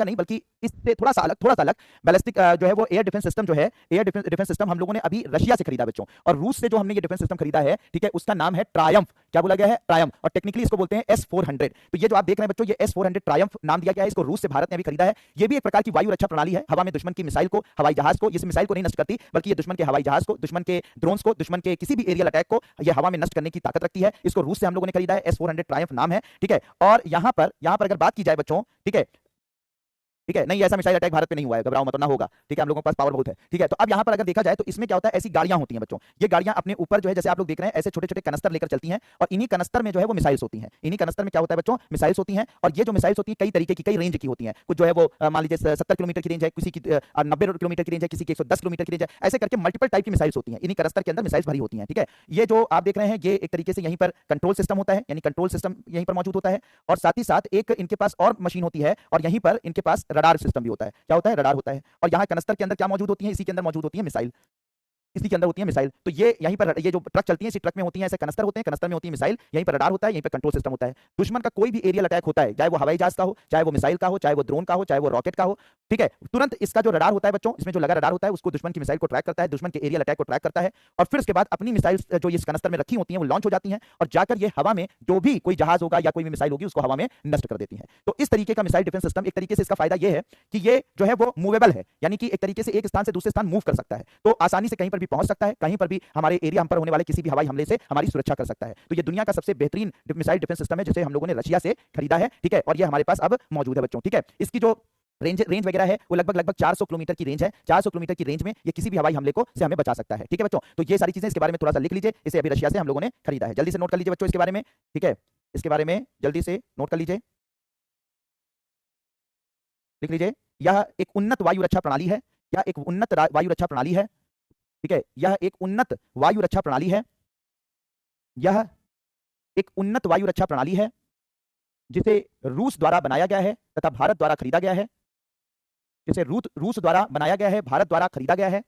नहीं, बल्कि इससे थोड़ा सा अलग बैलिस्टिक जो है वो एयर डिफेंस सिस्टम जो है, एयर डिफेंस सिस्टम हम लोगों ने अभी रशिया से खरीदा बच्चों। और रूस से जो हमने ये डिफेंस सिस्टम खरीदा है, ठीक है, उसका नाम है ट्रायम्फ। क्या बोला गया है? ट्रायम्फ। और टेक्निकली इसको बोलते हैं S-400। तो ये जो आप देख रहे हैं बच्चों, ये S-400 ट्रायम्फ नाम दिया गया है इसको, रूस से भारत ने अभी खरीदा है। ये भी एक प्रकार की वायु रक्षा प्रणाली है, हवा में दुश्मन की मिसाइल को, हवाई जहाज को, इस मिसाइल को नहीं नष्ट करती, बल्कि ये दुश्मन के हवाई जहाज को, दुश्मन के ड्रोन्स को, दुश्मन के किसी भी एरियल अटैक को ये हवा में नष्ट करने की ताकत रखती है। इसको रूस से हम लोगों ने खरीदा है, S-400 ट्रायम्फ नाम है, ठीक है। और यहां पर अगर बात की जाए बच्चों, ठीक है, ठीक है, नहीं ऐसा मिसाइल अटैक भारत पे नहीं हुआ है, घबराओ मत, ना होगा, ठीक है, हम लोगों के पास पावर बहुत है, ठीक है। तो अब यहाँ पर अगर देखा जाए तो इसमें क्या होता है, ऐसी गाड़ियां होती हैं बच्चों, ये गाड़ियां अपने ऊपर जो है, जैसे आप लोग देख रहे हैं, ऐसे छोटे छोटे कनस्तर लेकर चलती हैं, और इन्हीं कनस्तर में जो है वो मिसाइल्स होती हैं। इन्हीं कनस्तर में क्या होता है बच्चों, मिसाइल्स होती हैं। और ये जो मिसाइल्स होती हैं कई तरीके की, कई रेंज की होती हैं। कुछ जो है वो मान लीजिए 70 किलोमीटर की रेंज है, किसी की 90 किलोमीटर की रेंज है, किसी की 110 किलोमीटर की रेंज है, ऐसे करके मल्टीपल टाइप की मिसाइल्स होती हैं। इन्हीं कनस्तर के अंदर मिसाइल्स भरी होती हैं, ठीक है। ये जो आप देख रहे हैं, ये एक तरीके से यहीं पर कंट्रोल सिस्टम होता है, यानी कंट्रोल सिस्टम यहीं पर मौजूद होता है। और साथ ही साथ एक इनके पास और मशीन होती है, और यहीं पर इनके पास रडार सिस्टम भी होता है। क्या होता है? रडार होता है। और यहाँ कनस्तर के अंदर क्या मौजूद होती है? इसी के अंदर मौजूद होती है मिसाइल, इसी के अंदर होती है मिसाइल। तो ये यहीं पर ये जो ट्रक चलती है, इसी ट्रक में होती है ऐसे कनस्तर होते हैं, कनस्तर में होती है मिसाइल, यहीं पर रडार होता है, यहीं पर कंट्रोल सिस्टम होता है। दुश्मन का कोई भी एरियल अटैक होता है, चाहे वो हवाई जहाज का हो, चाहे वो मिसाइल का हो, चाहे वो ड्रोन का हो, चाहे वो रॉकेट का हो, ठीक है, तुरंत इसका जो रडार होता है बच्चों, इसमें जो लगा रडार होता है, उसको दुश्मन की मिसाइल को ट्रैक करता है, दुश्मन के एरियल अटैक को ट्रैक करता है, और फिर उसके बाद अपनी मिसाइल जो इस कनस्तर में रखी होती हैं वो लॉन्च हो जाती हैं, और जाकर ये हवा में जो भी कोई जहाज होगा या कोई भी मिसाइल होगी उसको हवा में नष्ट कर देती है। तो इस तरीके का मिसाइल डिफेंस सिस्टम, एक तरीके से इसका फायदा ये है कि ये जो है वो मूवेबल है, यानी कि एक तरीके से एक स्थान से दूसरे स्थान मूव कर सकता है, तो आसानी से कहीं पर भी पहुंच सकता है, कहीं पर भी हमारे एरिया हम पर होने वाले किसी भी हवाई हमले से हमारी सुरक्षा कर सकता है। तो ये दुनिया का सबसे बेहतरीन मिसाइल डिफेंस सिस्टम है, जिसे हम लोगों ने रशिया से खरीदा है, ठीक है। और ये हमारे पास अब मौजूद है बच्चों, ठीक है। इसकी जो रेंज वगैरह है वो लगभग 400 किलोमीटर की रेंज है। 400 किलोमीटर की रेंज में ये किसी भी हवाई हमले को से हमें बचा सकता है, ठीक है बच्चों। तो ये सारी चीजें इसके बारे में थोड़ा सा लिख लीजिए, इसे अभी रशिया से हम लोगों ने खरीदा है, जल्दी से नोट कर लीजिए बच्चों इसके बारे में, ठीक है। इसके बारे में जल्दी से नोट कर लीजिए, लिख लीजिए। यह एक उन्नत वायु रक्षा प्रणाली है, यह एक उन्नत वायु रक्षा प्रणाली है, ठीक है। यह एक उन्नत वायु रक्षा प्रणाली है, यह एक उन्नत वायु रक्षा प्रणाली है, जिसे रूस द्वारा बनाया गया है तथा भारत द्वारा खरीदा गया है, जिसे रूस द्वारा बनाया गया है, भारत द्वारा खरीदा गया है,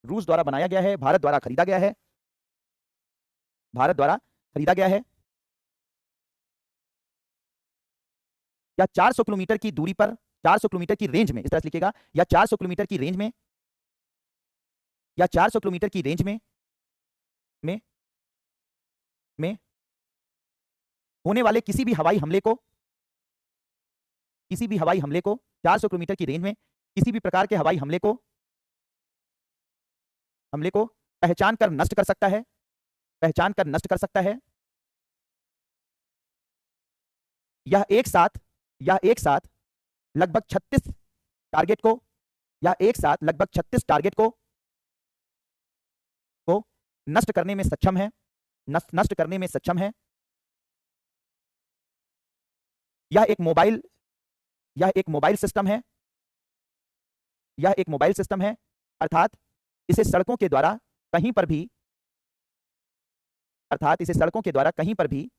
रूस द्वारा बनाया गया है, भारत द्वारा खरीदा गया है, भारत द्वारा खरीदा गया है। या 400 किलोमीटर की दूरी पर, 400 किलोमीटर की रेंज में, इस तरह से लिखिएगा, या 400 किलोमीटर की रेंज में, या 400 किलोमीटर की रेंज में में में होने वाले किसी भी हवाई हमले को, किसी भी हवाई हमले को, 400 किलोमीटर की रेंज में किसी भी प्रकार के हवाई हमले को पहचान कर नष्ट कर सकता है, पहचान कर नष्ट कर सकता है। यह एक साथ लगभग 36 टारगेट को, या एक साथ लगभग 36 टारगेट को नष्ट करने में सक्षम है, नष्ट करने में सक्षम है। यह एक मोबाइल सिस्टम है, यह एक मोबाइल सिस्टम है, अर्थात इसे सड़कों के द्वारा कहीं पर भी, अर्थात इसे सड़कों के द्वारा कहीं पर भी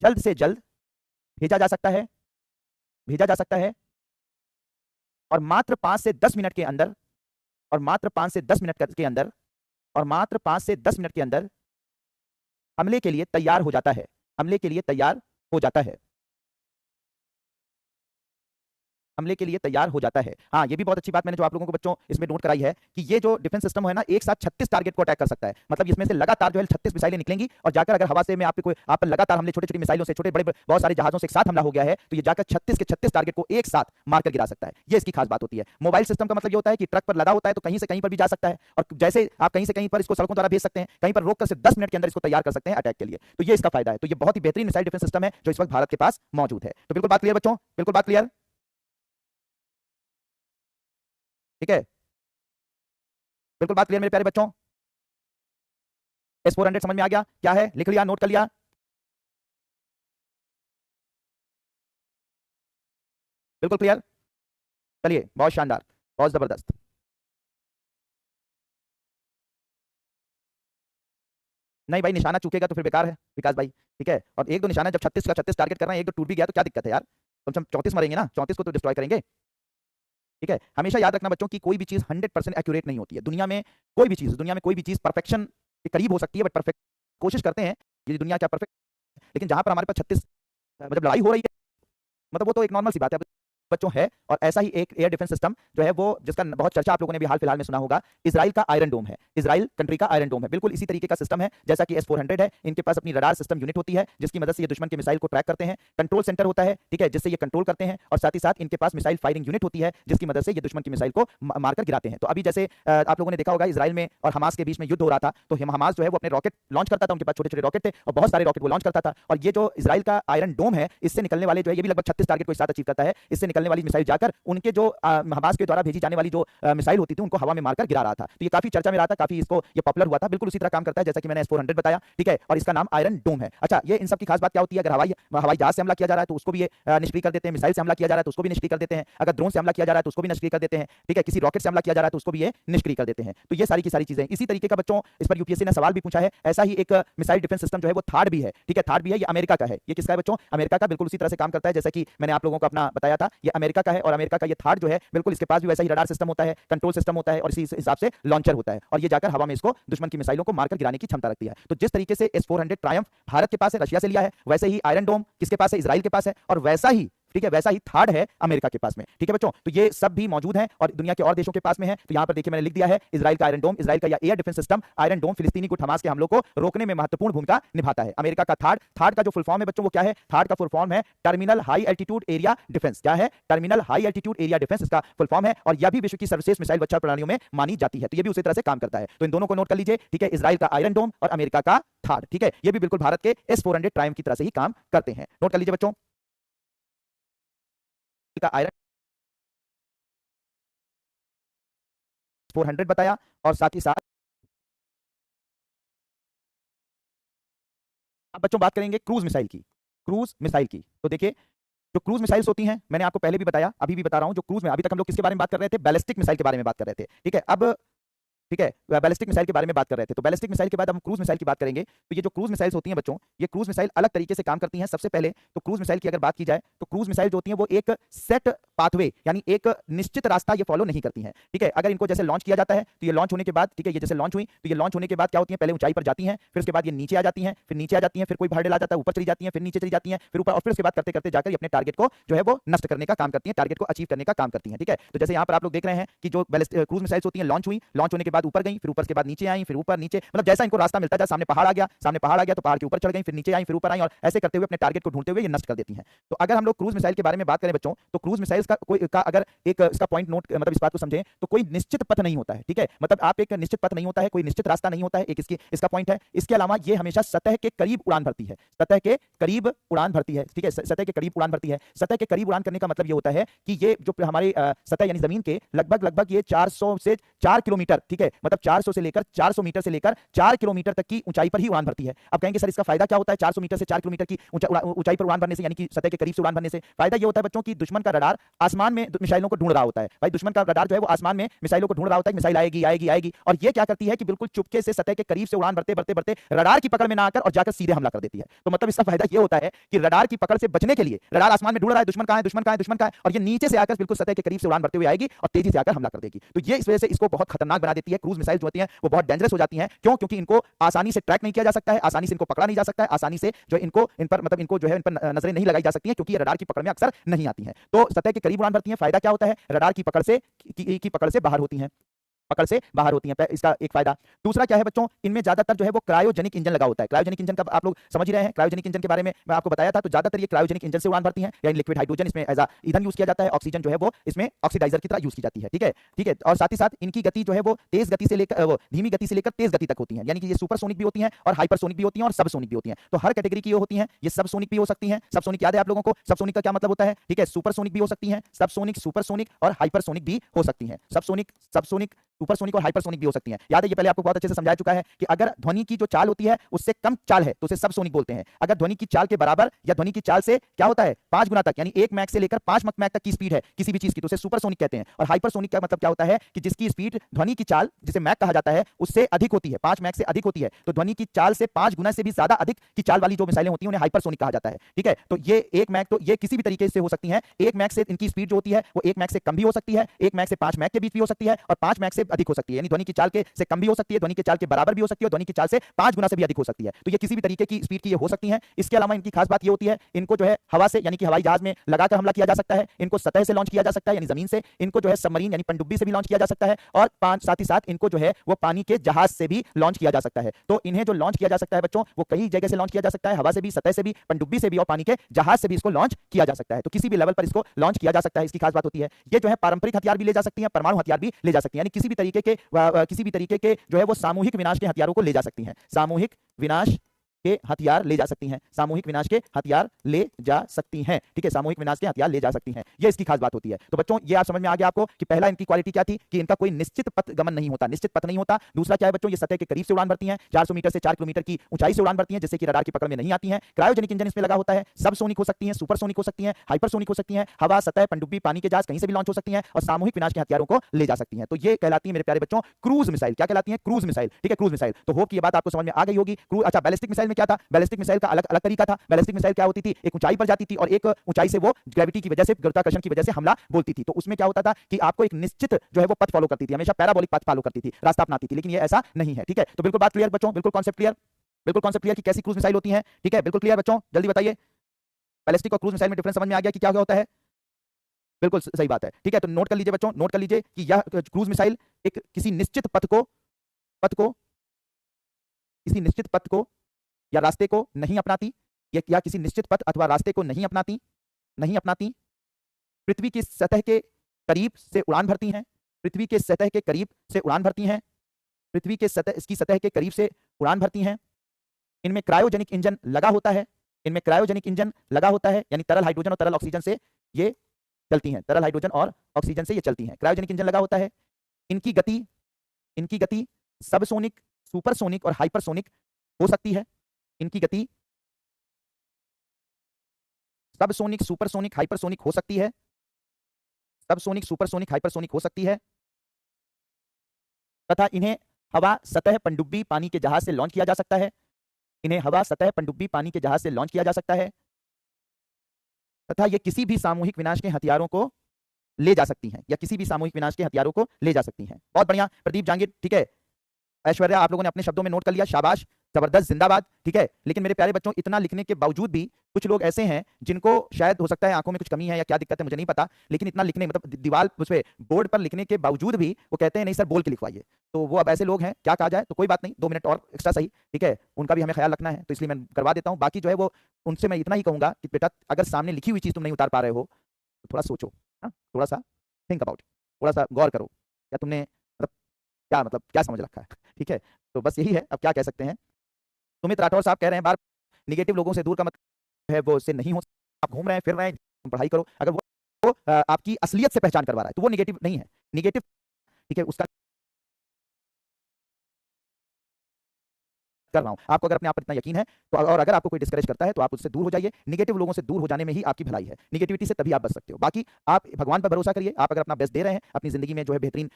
जल्द से जल्द भेजा जा सकता है, भेजा जा सकता है, और मात्र 5 से 10 मिनट के अंदर, और मात्र 5 से 10 मिनट के अंदर, और मात्र 5 से 10 मिनट के अंदर हमले के लिए तैयार हो जाता है, हमले के लिए तैयार हो जाता है, हमले के लिए तैयार हो जाता है। हाँ, ये भी बहुत अच्छी बात मैंने जो आप लोगों को बच्चों इसमें नोट कराई है कि ये जो डिफेंस सिस्टम है ना, एक साथ 36 टारगेट को अटैक कर सकता है। मतलब इसमें से लगातार जो है 36 मिसाइलें निकलेंगी, और जाकर अगर हवा से में आपके कोई आप पर लगातार हमले छोटे छोटे मिसाइलों से, छोटे बड़े बहुत सारे जहाजों से एक साथ हमला हो गया है, तो ये जाकर 36 के 36 टारगेट को एक साथ मारकर गिरा सकता है। ये इसकी खास बात होती है। मोबाइल सिस्टम का मतलब ये होता है कि ट्रक पर लदा होता है तो कहीं से कहीं पर भी जा सकता है, और जैसे आप कहीं से कहीं पर इसको सड़कों द्वारा भेज सकते हैं, कहीं पर रोककर सिर्फ 10 मिनट के अंदर इसको तैयार कर सकते हैं अटैक के लिए। तो ये इसका फायदा है। तो ये बहुत ही बेहतरीन मिसाइल डिफेंस सिस्टम है जो इस वक्त भारत के पास मौजूद है। तो बिल्कुल बात क्लियर बच्चों, बिल्कुल बात क्लियर, ठीक है, बिल्कुल बात क्लियर मेरे प्यारे बच्चों। S-400 समझ में आ गया क्या है? लिख लिया, नोट कर लिया, बिल्कुल क्लियर। चलिए, बहुत शानदार, बहुत जबरदस्त। नहीं भाई, निशाना चूकेगा तो फिर बेकार है विकास भाई, ठीक है। और एक दो निशाना, जब 36 का 36 टारगेट कर रहे हैं, एक दो टूट भी गया तो क्या दिक्कत है यार, कम से कम 34 मरेंगे ना, 34 को तो डिस्ट्रॉय करेंगे, ठीक है। हमेशा याद रखना बच्चों कि कोई भी चीज 100% एक्यूरेट नहीं होती है दुनिया में। कोई भी चीज, दुनिया में कोई भी चीज परफेक्शन के करीब हो सकती है, बट परफेक्ट कोशिश करते हैं, ये दुनिया क्या परफेक्ट, लेकिन जहां पर हमारे पास 36 मतलब लड़ाई हो रही है, मतलब वो तो एक नॉर्मल सी बात है बच्चों है। और ऐसा ही एक एयर डिफेंस सिस्टम जो है वो, जिसका बहुत चर्चा आप लोगों ने भी हाल फिलहाल में सुना होगा, इजराइल का आयरन डोम है। इजराइल कंट्री का आयरन डोम है, बिल्कुल इसी तरीके का सिस्टम है जैसा कि S-400 है। इनके पास अपनी रडार सिस्टम यूनिट होती है जिसकी मदद से ये दुश्मन के मिसाइल को ट्रैक करते हैं। कंट्रोल सेंटर होता है, ठीक है, जिससे ये कंट्रोल करते हैं, और साथ ही साथ इनके पास मिसाइल फायरिंग यूनिट होती है जिसकी मदद से ये दुश्मन की मिसाइल को मारकर गिराते हैं। तो अभी जैसे आप लोगों ने देखा होगा इजराइल में और हमास के बीच में युद्ध हो रहा था, तो हमास जो है वो अपने रॉकेट लॉन्च करता था, उनके पास छोटे छोटे रॉकेट थे और बहुत सारे रॉकेट वो लॉन्च करता था। और ये जो इजराइल का आयरन डोम है, इससे निकलने वाले जो है, ये भी लगभग 36 टारगेट को एक साथ अचीव करता है। इससे निकलने वाली मिसाइल जाकर उनके जो हमास के द्वारा भेजी जाने वाली जो मिसाइल होती थी उनको हवा में मारकर गिरा रहा था। तो ये काफी चर्चा में रहा था, काफी इसको ये पॉपुलर हुआ था। बिल्कुल उसी तरह काम करता है जैसा कि मैंने S-400 बताया, ठीक है, और इसका नाम आयरन डोम है। अच्छा, ये इन सब की खास बात क्या होती है, अगर हवाई जहाज से हमला किया जा रहा है तो उसको भी ये निष्क्रिय कर देते हैं, मिसाइल से हमला किया जा रहा है तो उसको भी निष्क्रिय कर देते हैं, अगर ड्रोन से हमला किया जा रहा है तो उसको भी निष्क्रिय कर देते हैं, ठीक है, किसी रॉकेट से हमला किया जा रहा है तो उसको भी ये निष्क्रिय कर देते हैं। तो ये सारी की सारी चीजें इसी तरीके का बच्चों, इस पर यूपीएससी ने सवाल भी पूछा है। ऐसा ही एक मिसाइल डिफेंस सिस्टम जो है वो थार्ड भी है, ठीक है, थार्ड भी है, ये अमेरिका का है। ये किसका है बच्चों, अमेरिका का। बिल्कुल उसी तरह से काम करता है जैसा कि मैंने आप लोगों को अपना बताया था, ये अमेरिका का है। और अमेरिका का ये थार्ड जो है, बिल्कुल इसके पास भी वैसा ही रडार सिस्टम होता है, कंट्रोल सिस्टम होता है और इसी हिसाब से लॉन्चर होता है, और ये जाकर हवा में इसको दुश्मन की मिसाइलों को मारकर गिराने की क्षमता रखती है। तो जिस तरीके से S-400 ट्रायम्फ भारत के पास है, रशिया से लिया है, वैसे ही आयरन डोम किसके पास है, इजराइल के पास है, और वैसा ही, ठीक है, वैसा ही थार्ड है अमेरिका के पास में, ठीक है बच्चों। तो ये सब भी मौजूद हैं और दुनिया के और देशों के पास में है। तो यहां पर देखिए मैंने लिख दिया है इजराइल का आयरन डोम, इजराइल का यह एयर डिफेंस सिस्टम आयरन डोम फिलिस्तीनी गुट हमास के हमलों को रोकने में महत्वपूर्ण भूमिका निभाता है। अमेरिका का थार्ड का जो फुल फॉर्म है बच्चों वो क्या है, थार्ड का फुल फॉर्म है terminal high altitude area defence. क्या है, terminal high altitude area defence इसका फुल फॉर्म है, और यह भी विश्व की सर्वश्रेष्ठ मिसाइल बचाव प्रणालियों में मानी जाती है। तो ये भी उसी तरह से काम करता है। तो इन दोनों को नोट कर लीजिए, ठीक है, इजराइल का आयरन डोम और अमेरिका का थार्ड, ठीक है, ये भी बिल्कुल भारत के S-400 ट्रायम्फ की तरह से ही काम करते हैं। नोट कर लीजिए बच्चों, का आयरन 400 बताया, और साथ ही साथ अब बच्चों बात करेंगे क्रूज मिसाइल की। क्रूज मिसाइल की तो देखिए, जो क्रूज मिसाइल्स होती हैं, मैंने आपको पहले भी बताया, अभी भी बता रहा हूं, जो क्रूज में, अभी तक हम लोग किसके बारे में बात कर रहे थे, बैलिस्टिक मिसाइल के बारे में बात कर रहे थे, ठीक है। अब ठीक है, बैलिस्टिक मिसाइल के बारे में बात कर रहे थे, तो बैलिस्टिक मिसाइल के बाद हम क्रूज मिसाइल की बात करेंगे। तो ये जो क्रूज मिसाइल्स होती हैं बच्चों, ये क्रूज मिसाइल अलग तरीके से काम करती हैं। सबसे पहले तो क्रूज मिसाइल की अगर बात की जाए तो क्रूज मिसाइल जो होती हैं वो एक सेट पाथवे, यानी एक निश्चित रास्ता ये फॉलो नहीं करती हैं, ठीक है। अगर इनको जैसे लॉन्च किया जाता है तो ये लॉन्च होने के बाद, ठीक है, ये जैसे लॉन्च हुई तो ये लॉन्च होने के बाद क्या होती है, पहले ऊंचाई पर जाती हैं, फिर उसके बाद ये नीचे आ जाती हैं, फिर नीचे आ जाती हैं, फिर कोई भाड़ डला जाता है, ऊपर चली जाती हैं, फिर नीचे चली जाती हैं, फिर ऊपर, और फिर उसके बाद करते करते जाकर ये अपने टारगेट को जो है वो नष्ट करने का काम करती हैं, टारगेट को अचीव करने का काम करती हैं, ठीक है। तो जैसे यहाँ पर आप लोग देख रहे हैं कि जो क्रूज मिसाइल्स होती हैं लॉन्च हुई, लॉन्च होने के बाद ऊपर गई, फिर ऊपर के बाद नीचे आई, फिर ऊपर नीचे, मतलब जैसा इनको रास्ता मिलता है, सामने पहाड़ आ गया, सामने पहाड़ आ गया तो पहाड़ के ऊपर चढ़ गई, फिर नीचे आई, फिर ऊपर आई, और ऐसे करते हुए अपने टारगेट को ढूंढते हुए ये नष्ट कर देती हैं। तो अगर हम लोग क्रूज मिसाइल के बारे में बात करें बच्चों, तो क्रूज मिसाइल्स का कोई का अगर एक इसका पॉइंट नोट, मतलब इस बात को समझें, तो कोई निश्चित पथ नहीं होता है, ठीक है, मतलब आप एक निश्चित पथ नहीं होता है, कोई निश्चित रास्ता नहीं होता है, एक इसका पॉइंट है। इसके अलावा ये हमेशा सतह के करीब उड़ान भरती है, सतह के करीब उड़ान भरती है, ठीक है, सतह के करीब उड़ान भरती है। सतह के करीब उड़ान करने का मतलब ये होता है कि ये जो हमारी सतह यानी जमीन के लगभग ये 400 से 4 किलोमीटर, ठीक है, मतलब 400 से लेकर 400 मीटर से लेकर 4 किलोमीटर तक की ऊंचाई पर ही उड़ान भरती है। अब कहेंगे सर इसका फायदा क्या होता है, 400 मीटर से 4 किलोमीटर की ऊंचाई पर उड़ान भरने से, यानी कि सतह के करीब से उड़ान भरने से फायदा ये होता है बच्चों की दुश्मन का रडार आसमान में मिसाइलों को ढूंढ रहा होता है। भाई दुश्मन का रडार जो है वो आसमान में मिसाइलों को ढूंढ रहा होता है, मिसाइल आएगी आएगी आएगी, और ये क्या करती है कि बिल्कुल चुपके से सतह के करीब से उड़ान भरते भरते भरते रडार की पकड़ में ना आकर और जाकर सीधे हमला कर देती है। तो मतलब इसका फायदा ये होता है कि रडार की पकड़ से बचने के लिए, रडार आसमान में ढूंढ रहा है दुश्मन कहां है, दुश्मन कहां है, दुश्मन कहां है, और ये नीचे से आकर बिल्कुल सतह के करीब से उड़ान भरते हुए आएगी और तेजी से आकर हमला कर देगी। तो ये इस वजह से इसको बहुत खतरनाक बना देती है। क्रूज मिसाइल जो होती हैं वो बहुत डेंजरस हो जाती हैं। क्यों? क्योंकि इनको आसानी से ट्रैक नहीं किया जा सकता है, आसानी से इनको पकड़ा नहीं जा सकता है, आसानी से जो इनको इन पर मतलब इनको जो है इन पर नजरें नहीं लगाई जा सकती हैं, क्योंकि ये रडार की पकड़ में अक्सर नहीं आती हैं। तो सतह के करीब उड़ान भरती हैं। फायदा क्या होता है, रडार की पकड़ से बाहर होती हैं, पकड़ से बाहर होती हैं, इसका एक फायदा। दूसरा क्या है बच्चों, इनमें ज्यादातर जो है वो क्रायोजेनिक इंजन लगा होता है। क्रायोजेनिक इंजन का आप लोग समझ ही रहे हैं, क्रायोजेनिक इंजन के बारे में मैं आपको बताया था। तो ज्यादातर ये क्रायोजेनिक इंजन से उड़ान भरती हैं, यानी लिक्विड हाइड्रोजन इसमें एज ईंधन यूज किया जाता है, ऑक्सीजन जो है वो इसमें ऑक्सीडाइजर की तरह यूज की जाती है, ठीक है, ठीक है। और साथ ही साथ इनकी गति जो है वो तेज गति से लेकर वो धीमी गति से लेकर तेज गति तक होती है, यानी कि ये सुपरसोनिक भी होती हैं और हाइपरसोनिक भी होती हैं और सबसोनिक भी होती हैं। तो हर कैटेगरी की ये होती हैं। ये सबसोनिक भी हो सकती हैं। सबसोनिक याद है आप लोगों को, सबसोनिक का क्या मतलब होता है, ठीक है, सुपरसोनिक भी हो सकती हैं, सबसोनिक, सुपरसोनिक और हाइपरसोनिक भी हो सकती हैं। सबसोनिक, सबसोनिक, सुपरसोनिक और हाइपरसोनिक भी हो सकती हैं। याद है, ये पहले आपको बहुत अच्छे से समझा चुका है कि अगर ध्वनि की जो चाल होती है उससे कम चाल है तो उसे सबसोनिक बोलते हैं। अगर ध्वनि की चाल के बराबर या ध्वनि की चाल से क्या होता है 5 गुना तक, यानी 1 मैक से लेकर 5 मैक तक की स्पीड है किसी भी चीज की, तो उसे सुपरसोनिक कहते हैं। और हाइपरसोनिक का मतलब क्या होता है कि जिसकी स्पीड ध्वनि की चाल, जिसे मैक कहा जाता है, उससे अधिक होती है, 5 मैक से अधिक होती है। तो ध्वनि की चाल से 5 गुना से भी ज्यादा अधिक की चाल वाली जो मिसाइलें होती हैं उन्हें हाइपरसोनिक कहा जाता है, ठीक है। तो ये 1 मैक, तो ये किसी भी तरीके से हो सकती हैं। 1 मैक से इनकी स्पीड जो होती है वो 1 मैक से कम भी हो सकती है, 1 मैक से 5 मैक के बीच भी हो सकती है, और 5 मैक से अधिक हो सकती है, यानी ध्वनि की चाल के से कम भी हो सकती है, ध्वनि की चाल के बराबर भी हो सकती है, ध्वनि की चाल से 5 गुना से भी अधिक हो सकती है। तो ये किसी भी तरीके की स्पीड की ये हो सकती है। इसके अलावा इनकी खास बात ये होती है, इनको जो है हवा से यानी कि हवाई जहाज में लगाकर हमला किया जा सकता है, इनको सतह से लॉन्च किया जा सकता है यानी जमीन से, इनको जो है सबमरीन यानी पनडुब्बी से भी लॉन्च किया जा सकता है, और साथ ही साथ इनको जो है वो पानी के जहाज से भी लॉन्च किया जा सकता है। तो इन्हें जो लॉन्च किया जा सकता है बच्चों, वो कई जगह से लॉन्च किया जा सकता है, हवा से भी, सतह से भी, पनडुब्बी से भी और पानी के जहाज से भी इसको लॉन्च किया जा सकता है। तो किसी भी लेवल पर इसको लॉन्च किया जा सकता है। इसकी खास बात होती है ये जो है पारंपरिक हथियार भी ले जा सकती है, परमाणु हथियार भी ले जा सकती है, यानी किसी भी तरीके के जो है वो सामूहिक विनाश के हथियारों को ले जा सकती हैं, सामूहिक विनाश के हथियार ले जा सकती हैं, सामूहिक विनाश के हथियार ले जा सकती हैं, ठीक है, सामूहिक विनाश के हथियार ले जा सकती हैं। ये इसकी खास बात होती है। तो बच्चों ये आप समझ में आ गया आपको कि पहला इनकी क्वालिटी क्या थी कि इनका कोई निश्चित पथ गमन नहीं होता, निश्चित पथ नहीं होता। दूसरा क्या है बच्चों, ये सतह के करीब से उड़ान भरती हैं, 400 मीटर से 4 किलोमीटर की ऊंचाई से उड़ान भरती हैं, जिससे कि रडार की पकड़ में नहीं आती हैं। क्रायोजेनिक इंजन इसमें लगा होता है, सबसोनिक हो सकती हैं, सुपरसोनिक हो सकती हैं, हाइपरसोनिक हो सकती हैं, हवा, सतह, पनडुब्बी, पानी के जहाज कहीं से भी लॉन्च हो सकती हैं और सामूहिक विनाश के हथियारों को ले जा सकती हैं। तो ये कहलाती है मेरे प्यारे बच्चों क्रूज मिसाइल। क्या कहलाती है? क्रूज मिसाइल, ठीक है, क्रूज मिसाइल। तो होप कि ये बात आपको समझ में आ गई होगी। अच्छा, बैलिस्टिक मिसाइल में क्या था? बैलिस्टिक मिसाइल का अलग अलग तरीका था। बैलिस्टिक मिसाइल क्या होती थी, एक ऊंचाई पर जाती थी और एक ऊंचाई से वो ग्रेविटी की वजह से, गुरुत्वाकर्षण की वजह से हमला बोलती थी। तो उसमें क्या होता था कि आपको एक निश्चित जो है वो पथ फॉलो करती थी, हमेशा पैराबोलिक पथ फॉलो करती थी, रास्ता अपनाती थी। लेकिन ये ऐसा नहीं है, ठीक है। तो बिल्कुल बात क्लियर बच्चों, बिल्कुल कॉन्सेप्ट क्लियर, बिल्कुल कॉन्सेप्ट क्लियर कि कैसी क्रूज मिसाइल होती है, ठीक है, बिल्कुल क्लियर बच्चों, जल्दी बताइए। बैलिस्टिक और क्रूज मिसाइल में डिफरेंस समझ में आ गया कि क्या होता है? बिल्कुल सही बात है, ठीक है। तो नोट कर लीजिए बच्चों, नोट कर लीजिए कि यह क्रूज मिसाइल एक किसी निश्चित किसी निश्चित पथ को या रास्ते को नहीं अपनाती, या किसी निश्चित पथ अथवा रास्ते को नहीं अपनाती, पृथ्वी की सतह के करीब से उड़ान भरती हैं, पृथ्वी के सतह के करीब से उड़ान भरती हैं, पृथ्वी के सतह इसकी सतह के करीब से उड़ान भरती हैं। इनमें क्रायोजेनिक इंजन लगा होता है, इनमें क्रायोजेनिक इंजन लगा होता है, यानी तरल हाइड्रोजन और तरल ऑक्सीजन से ये चलती हैं, तरल हाइड्रोजन और ऑक्सीजन से ये चलती हैं, क्रायोजेनिक इंजन लगा होता है। इनकी गति सबसोनिक, सुपरसोनिक और हाइपरसोनिक हो सकती है। इनकी गति सबसोनिक, सुपरसोनिक, हाइपरसोनिक हो सकती है, सबसोनिक, सुपरसोनिक, हाइपरसोनिक हो सकती है, तथा इन्हें हवा, सतह, पनडुब्बी, पानी के जहाज से लॉन्च किया जा सकता है। इन्हें हवा, सतह, पनडुब्बी, पानी के जहाज से लॉन्च किया जा सकता है, तथा ये किसी भी सामूहिक विनाश के हथियारों को ले जा सकती हैं, या किसी भी सामूहिक विनाश के हथियारों को ले जा सकती हैं। बहुत बढ़िया प्रदीप जहांगीर, ठीक है। ऐश्वर्या, आप लोगों ने अपने शब्दों में नोट कर लिया, शाबाश, जबरदस्त, जिंदाबाद, ठीक है। लेकिन मेरे प्यारे बच्चों, इतना लिखने के बावजूद भी कुछ लोग ऐसे हैं जिनको शायद हो सकता है आंखों में कुछ कमी है या क्या दिक्कत है मुझे नहीं पता, लेकिन इतना लिखने मतलब दीवार उस पे बोर्ड पर लिखने के बावजूद भी वो कहते हैं नहीं सर बोल के लिखवाइए। तो वो अब ऐसे लोग हैं, क्या कहा जाए। तो कोई बात नहीं, 2 मिनट और एक्स्ट्रा सही, ठीक है, उनका भी हमें ख्याल रखना है, तो इसलिए मैं करवा देता हूँ। बाकी जो है वो उनसे मैं इतना ही कहूंगा कि बेटा अगर सामने लिखी हुई चीज तुम नहीं उतार पा रहे हो तो थोड़ा सोचो, हाँ, थोड़ा सा थिंक अबाउट, थोड़ा सा गौर करो, क्या तुमने मतलब क्या समझ रखा है, ठीक है। तो बस यही है, अब क्या कह सकते हैं। सुमित राठौर साहब कह रहे हैं बार निगेटिव लोगों से दूर का मतलब है वो उससे नहीं हो, आप घूम रहे हैं फिर रहे हैं, पढ़ाई करो। अगर वो आपकी असलियत से पहचान करवा रहा है तो वो निगेटिव नहीं है, निगेटिव, ठीक है, उसका कर रहा हूं आपको। अगर अपने आप पर इतना यकीन है तो, और अगर आपको कोई डिस्करेज करता है तो आप उससे दूर हो जाइए। निगेटिव लोगों से दूर हो जाने में ही आपकी भलाई है, निगेटिविटी से तभी आप बच सकते हो। बाकी आप भगवान पर भरोसा करिए, आप अगर अपना बेस्ट दे रहे हैं अपनी जिंदगी में जो है बेहतरीन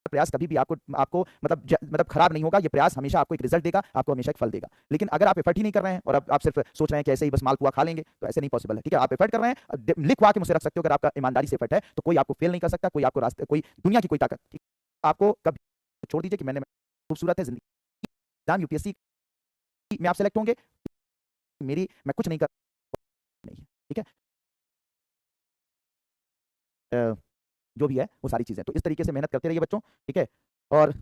प्रयास कभी भी आपको मतलब खराब नहीं होगा। ये प्रयास हमेशा आपको एक रिजल्ट देगा, आपको हमेशा एक फल देगा। लेकिन अगर आप एफर्ट ही नहीं कर रहे हैं और अब आप सिर्फ सोच रहे हैं कि ऐसे ही बस मालपुआ खा लेंगे, तो ऐसे नहीं पॉसिबल है, ठीक है। आप एफर्ट कर रहे हैं, लिखवा के मुझसे रख सकते हो, अगर आपका ईमानदारी से एफर्ट है तो कोई आपको फेल नहीं कर सकता, कोई आपको रास्ते, कोई दुनिया की कोई ताकत आपको कभी, छोड़ दीजिए कि मैंने खूबसूरत है जिंदगी, एग्जाम यूपीएससी में आप सेलेक्ट होंगे, मैं कुछ नहीं कर, नहीं, ठीक है, जो भी है वो सारी चीजें। तो इस तरीके से मेहनत करते रहिए बच्चों, ठीक है। और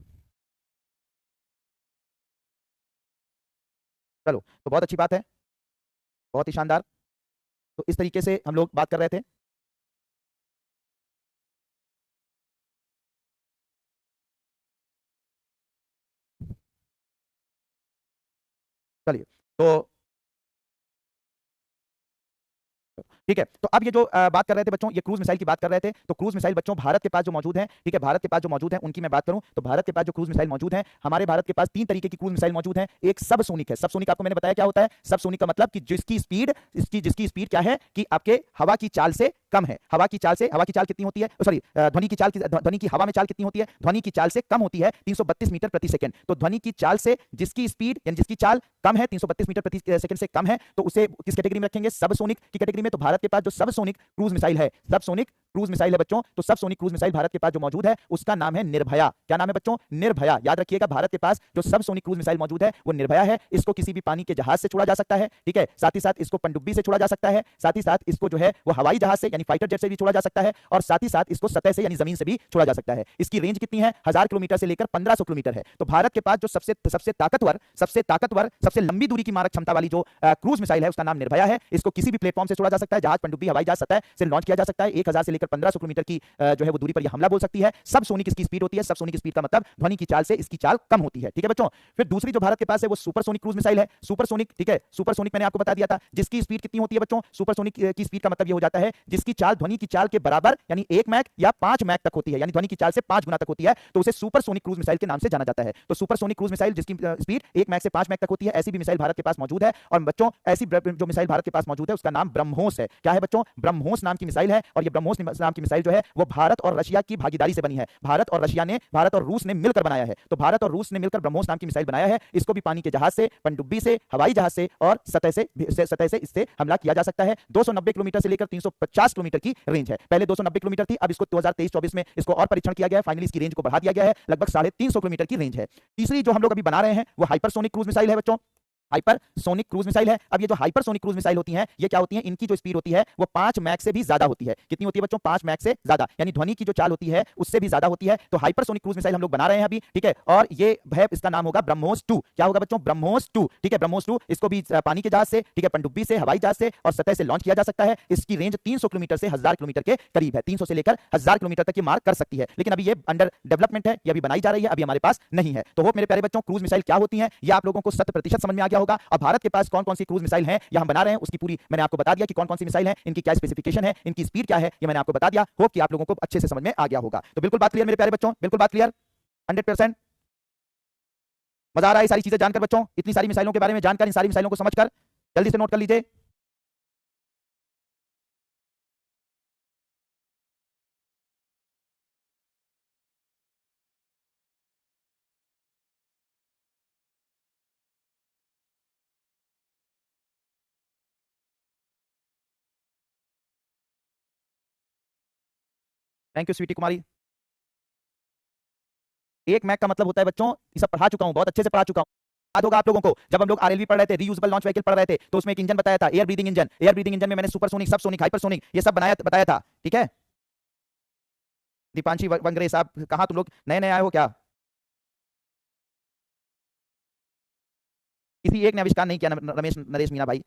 चलो, तो बहुत अच्छी बात है, बहुत ही शानदार। तो इस तरीके से हम लोग बात कर रहे थे। चलिए, तो ठीक है। तो अब ये जो बात कर रहे थे बच्चों, ये क्रूज मिसाइल की बात कर रहे थे। तो क्रूज मिसाइल बच्चों भारत के पास जो मौजूद है, ठीक है, भारत के पास जो मौजूद है उनकी मैं बात करूं तो भारत के पास जो क्रूज मिसाइल मौजूद है, हमारे भारत के पास 3 तरीके की क्रूज मिसाइल मौजूद है। एक सबसोनिक है, सबसोनिक आपको मैंने बताया क्या होता है। सबसोनिक का मतलब कि जिसकी स्पीड क्या है कि आपके हवा की चाल से कम है। हवा की चाल कितनी होती है, सॉरी, ध्वनि की हवा में चाल कितनी होती है, ध्वनि की चाल से कम होती है 332 मीटर प्रति सेकंड। तो ध्वनि की चाल से जिसकी स्पीड यानी जिसकी चाल कम है, 332 मीटर प्रति सेकंड से कम है, तो उसे किस कैटेगरी में रखेंगे? सबसोनिक की कैटेगरी में। तो भारत के पास जो सबसोनिक क्रूज मिसाइल है, सबसोनिक क्रूज मिसाइल है बच्चों, तो सब सोनिक क्रूज मिसाइल भारत के पास जो मौजूद है उसका नाम है निर्भया। क्या नाम है बच्चों? निर्भया। याद रखिएगा, भारत के पास जो सब सोनिक क्रूज मिसाइल मौजूद है वो निर्भया है। इसको किसी भी पानी के जहाज से छोड़ा जा सकता है, ठीक है। साथ ही साथ इसको पनडुब्बी से छोड़ा जा सकता है, साथ ही साथ इसको जो है वो हवाई जहाज से यानी फाइटर जेट से भी छोड़ा जा सकता है, और साथ ही साथ इसको सतह से यानी जमीन से भी छोड़ा जा सकता है। इसकी रेंज कितनी है? 1000 किलोमीटर से लेकर 1500 किलोमीटर है। तो भारत के पास जो सबसे ताकतवर सबसे लंबी दूरी की मारक क्षमता वाली जो क्रूज मिसाइल है उसका नाम निर्भया है। इसको किसी भी प्लेटफॉर्म से छोड़ा जा सकता है, जहाज, पनडुब्बी, हवाई जहाज, सतह से लॉन्च किया जा सकता है। 1000 से लेकर 1500 किलोमीटर की जो है वो दूरी पर यह हमला बोल सकती है। सब सोनिक इसकी स्पीड होती है। सब सोनिक स्पीड का मतलब ध्वनि की चाल से इसकी चाल कम होती है, ठीक है बच्चों। फिर दूसरी जो भारत के पास है वो सुपरसोनिक क्रूज मिसाइल है। सुपरसोनिक, ठीक है, सुपरसोनिक मैंने आपको बता दिया था। जिसकी स्पीड कितनी होती है बच्चों? सुपरसोनिक की स्पीड का मतलब ये हो जाता है जिसकी चाल ध्वनि की चाल के बराबर यानी 1 मैक या 5 मैक तक होती है, यानी ध्वनि की चाल से 5 गुना तक होती है, तो उसे सुपरसोनिक क्रूज मिसाइल के नाम से जाना जाता है। तो सुपरसोनिक क्रूज मिसाइल जिसकी स्पीड 1 मैक से 5 मैक तक होती है, ऐसी भी मिसाइल भारत के पास मौजूद है। और बच्चों ऐसी जो मिसाइल भारत के पास मौजूद है उसका नाम ब्रह्मोस है। क्या है बच्चों? ब्रह्मोस नाम की मिसाइल है। और ये ब्रह्मोस नाम की मिसाइल जो है वो भारत और रशिया की भागीदारी से बनी है। भारत और रूस ने मिलकर बनाया है। तो भारत और रूस ने मिलकर ब्रह्मोस नाम की मिसाइल बनाया है। इसको भी पानी के जहाज से, पनडुब्बी से, हवाई जहाज से और सतह से इससे हमला किया जा सकता है। 290 किलोमीटर से लेकर 350 किलोमीटर की रेंज है। पहले 290 किलोमीटर थी, अब इसको 2023-24 में इसको और परीक्षण किया गया है। फाइनली इसकी रेंज को बढ़ा दिया गया है, लगभग 350 किलोमीटर की रेंज है। तीसरी जो हम लोग अभी बना रहे हैं वो हाइपरसोनिक क्रूज मिसाइल है बच्चों। हाइपरसोनिक क्रूज मिसाइल है। अब ये जो हाइपरसोनिक क्रूज मिसाइल होती हैं ये क्या होती हैं? इनकी जो स्पीड होती है वो 5 मैक से भी ज्यादा होती है। कितनी होती है बच्चों? 5 मैक से ज्यादा, यानी ध्वनि की जो चाल होती है उससे भी ज्यादा होती है। तो हाइपरसोनिक क्रूज मिसाइल हम लोग बना रहे हैं अभी, ठीक है। और ये है, इसका नाम होगा ब्रह्मोस 2। क्या होगा बच्चों? ब्रह्मोस 2, ठीक है, ब्रह्मोस 2। इसको भी पानी के जहाज से, ठीक है, पनडुब्बी से, हवाई जहाज से और सतह से लॉन्च किया जा सकता है। इसकी रेंज 300 किलोमीटर से 1000 किलोमीटर के करीब है। 300 से लेकर 1000 किलोमीटर तक ये मार कर सकती है, लेकिन अभी ये अंडर डेवलपमेंट है, ये अभी बनाई जा रही है, अभी हमारे पास नहीं है। तो होप मेरे प्यारे बच्चों क्रूज मिसाइल क्या होती है ये आप लोगों को 100% समझ में आ गया होगा। और भारत के पास कौन कौन सी क्रूज मिसाइल है या हम बना रहे हैं उसकी पूरी मैंने आपको बता दिया कि कौन कौन सी मिसाइल है, इनकी क्या स्पेसिफिकेशन है, इनकी स्पीड क्या है, ये मैंने आपको बता दिया। होप कि आप लोगों को अच्छे से समझ में आ गया होगा। तो बिल्कुल बात क्लियर मेरे प्यारे बच्चों, बिल्कुल बात क्लियर, 100%। मजा आ रहा है सारी चीजें जानकर बच्चों, इतनी सारी मिसाइलों के बारे में जानकर, इन सारी मिसाइलों को समझकर। जल्दी से नोट कर लीजिए। Thank you Sweety Kumari. 1 Mach का मतलब होता है बच्चों, ये सब पढ़ा चुका हूं, बहुत अच्छे से पढ़ा चुका हूं। याद होगा आप लोगों को जब हम लोग आरएलवी पढ़ रहे थे, रीयूजेबल लॉन्च व्हीकल पढ़ रहे थे, तो उसमें एक इंजन बताया था, air breathing engine. Air breathing engine में मैंने सुपरसोनिक, सबसोनिक, हाइपरसोनिक ये सब बताया था, ठीक है। दीपांशी वंगरे साहब, कहां तुम लोग नए नए आए हो क्या? किसी एक ने आविष्कार नहीं किया, रमेश नरेश मीना भाई।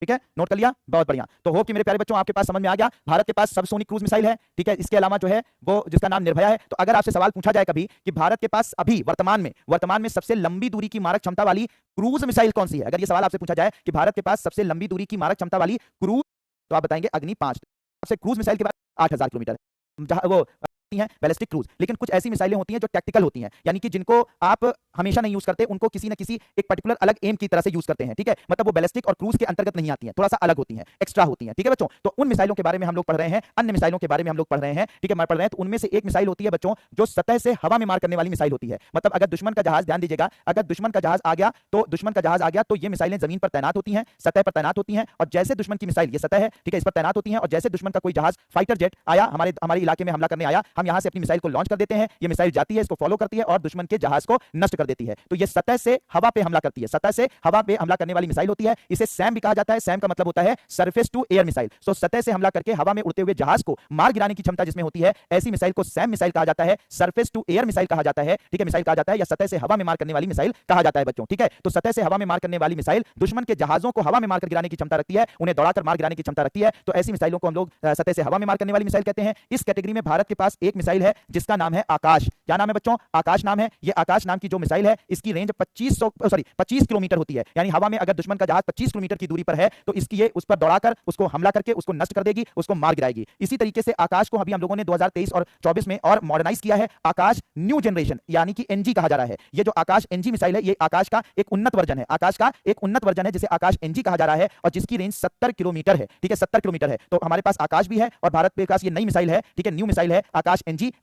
ठीक है, नोट कर लिया, बहुत बढ़िया। तो होप कि मेरे प्यारे बच्चों आपके पास समझ में आ गया। भारत के पास सबसोनिक क्रूज मिसाइल है, ठीक है। इसके अलावा जो है वो जिसका नाम निर्भया है। तो अगर आपसे सवाल पूछा जाए कभी कि भारत के पास अभी वर्तमान में सबसे लंबी दूरी की मारक क्षमता वाली क्रूज मिसाइल कौन सी है, अगर ये सवाल आपसे पूछा जाए कि भारत के पास सबसे लंबी दूरी की मारक क्षमता वाली क्रूज, तो आप बताएंगे अग्नि 5। सबसे क्रूज मिसाइल के बाद 8000 किलोमीटर जहां वो हैं बैलिस्टिक क्रूज। लेकिन कुछ ऐसी मिसाइलें होती हैं जो टैक्टिकल होती हैं, यानी कि जिनको आप हमेशा नहीं यूज करते, उनको किसी न किसी एक पर्टिकुलर अलग एम की तरह से यूज करते हैं, ठीक है। मतलब वो बैलिस्टिक और क्रूज के अंतर्गत नहीं आती हैं, थोड़ा सा अलग होती हैं, एक्स्ट्रा होती हैं, ठीक है बच्चों। तो उन मिसाइलों के बारे में हम लोग पढ़ रहे हैं, अन्य मिसाइलों के बारे में हम लोग पढ़ रहे हैं, ठीक है, पढ़ रहे हैं। तो उनमें से एक मिसाइल होती है बच्चों जो सतह से हवा में मार करने वाली मिसाइल होती है। मतलब अगर दुश्मन का जहाज, ध्यान दीजिएगा, अगर दुश्मन का जहाज आ गया तो ये मिसाइलें जमीन पर तैनात होती हैं, सतह पर तैनात होती हैं, और जैसे दुश्मन की मिसाइल, ये सतह है, ठीक है, इस पर तैनात होती हैं, और जैसे दुश्मन का कोई जहाज, फाइटर जेट आया हमारे इलाके में हमला करने आया, हम यहां से अपनी मिसाइल को लॉन्च कर देते हैं, ये मिसाइल जाती है, इसको फॉलो करती है और दुश्मन के जहाज को नष्ट कर देती है। तो ये सतह से हवा पे हमला करती है, सतह से हवा पे हमला करने वाली मिसाइल होती है। इसे सैम भी कहा जाता है। सैम का मतलब होता है सरफेस टू एयर मिसाइल। तो सतह से हमला करके हवा में उड़ते हुए जहाज को मार गिराने की क्षमता जिसमें होती है, ऐसी मिसाइल को सैम मिसाइल कहा जाता है, सरफेस टू एयर मिसाइल कहा जाता है, ठीक है, मिसाइल कहा जाता है, या सतह से हवा में मार करने वाली मिसाइल कहा जाता है बच्चों, ठीक है। तो सतह से हवा में मार करने वाली मिसाइल दुश्मन के जहाजों को हवा में मारकर गिराने की क्षमता रखती है, उन्हें दौड़ाकर मार गिराने की क्षमता रखती है। तो ऐसी मिसाइलों को हम लोग सतह से हवा में मार करने वाली मिसाइल कहते हैं। इस कैटेगरी में भारत के पास एक मिसाइल है जिसका नाम है आकाश। क्या नाम है बच्चों? आकाश नाम है। ये आकाश नाम की जो मिसाइल है इसकी रेंज 25 किलोमीटर होती है, यानी हवा में अगर दुश्मन का जहाज 25 किलोमीटर की दूरी पर है तो इसकी ये उस पर दौड़ाकर उसको हमला करके उसको नष्ट कर देगी, उसको मार गिराएगी। इसी तरीके से आकाश को अभी हम लोगों ने 2023 और 24 में और मॉडर्नाइज किया है। आकाश न्यू जनरेशन यानी कि एनजी कहा जा रहा है। ये जो आकाश एनजी मिसाइल है ये आकाश का एक उन्नत वर्जन है, आकाश का एक उन्नत वर्जन है जिसे आकाश एनजी कहा जा रहा है, और जिसकी रेंज 70 किलोमीटर है, ठीक है, 70 किलोमीटर है। तो हमारे पास आकाश भी है और भारत के पास ये नई मिसाइल है, ठीक है, न्यू मिसाइल है आकाश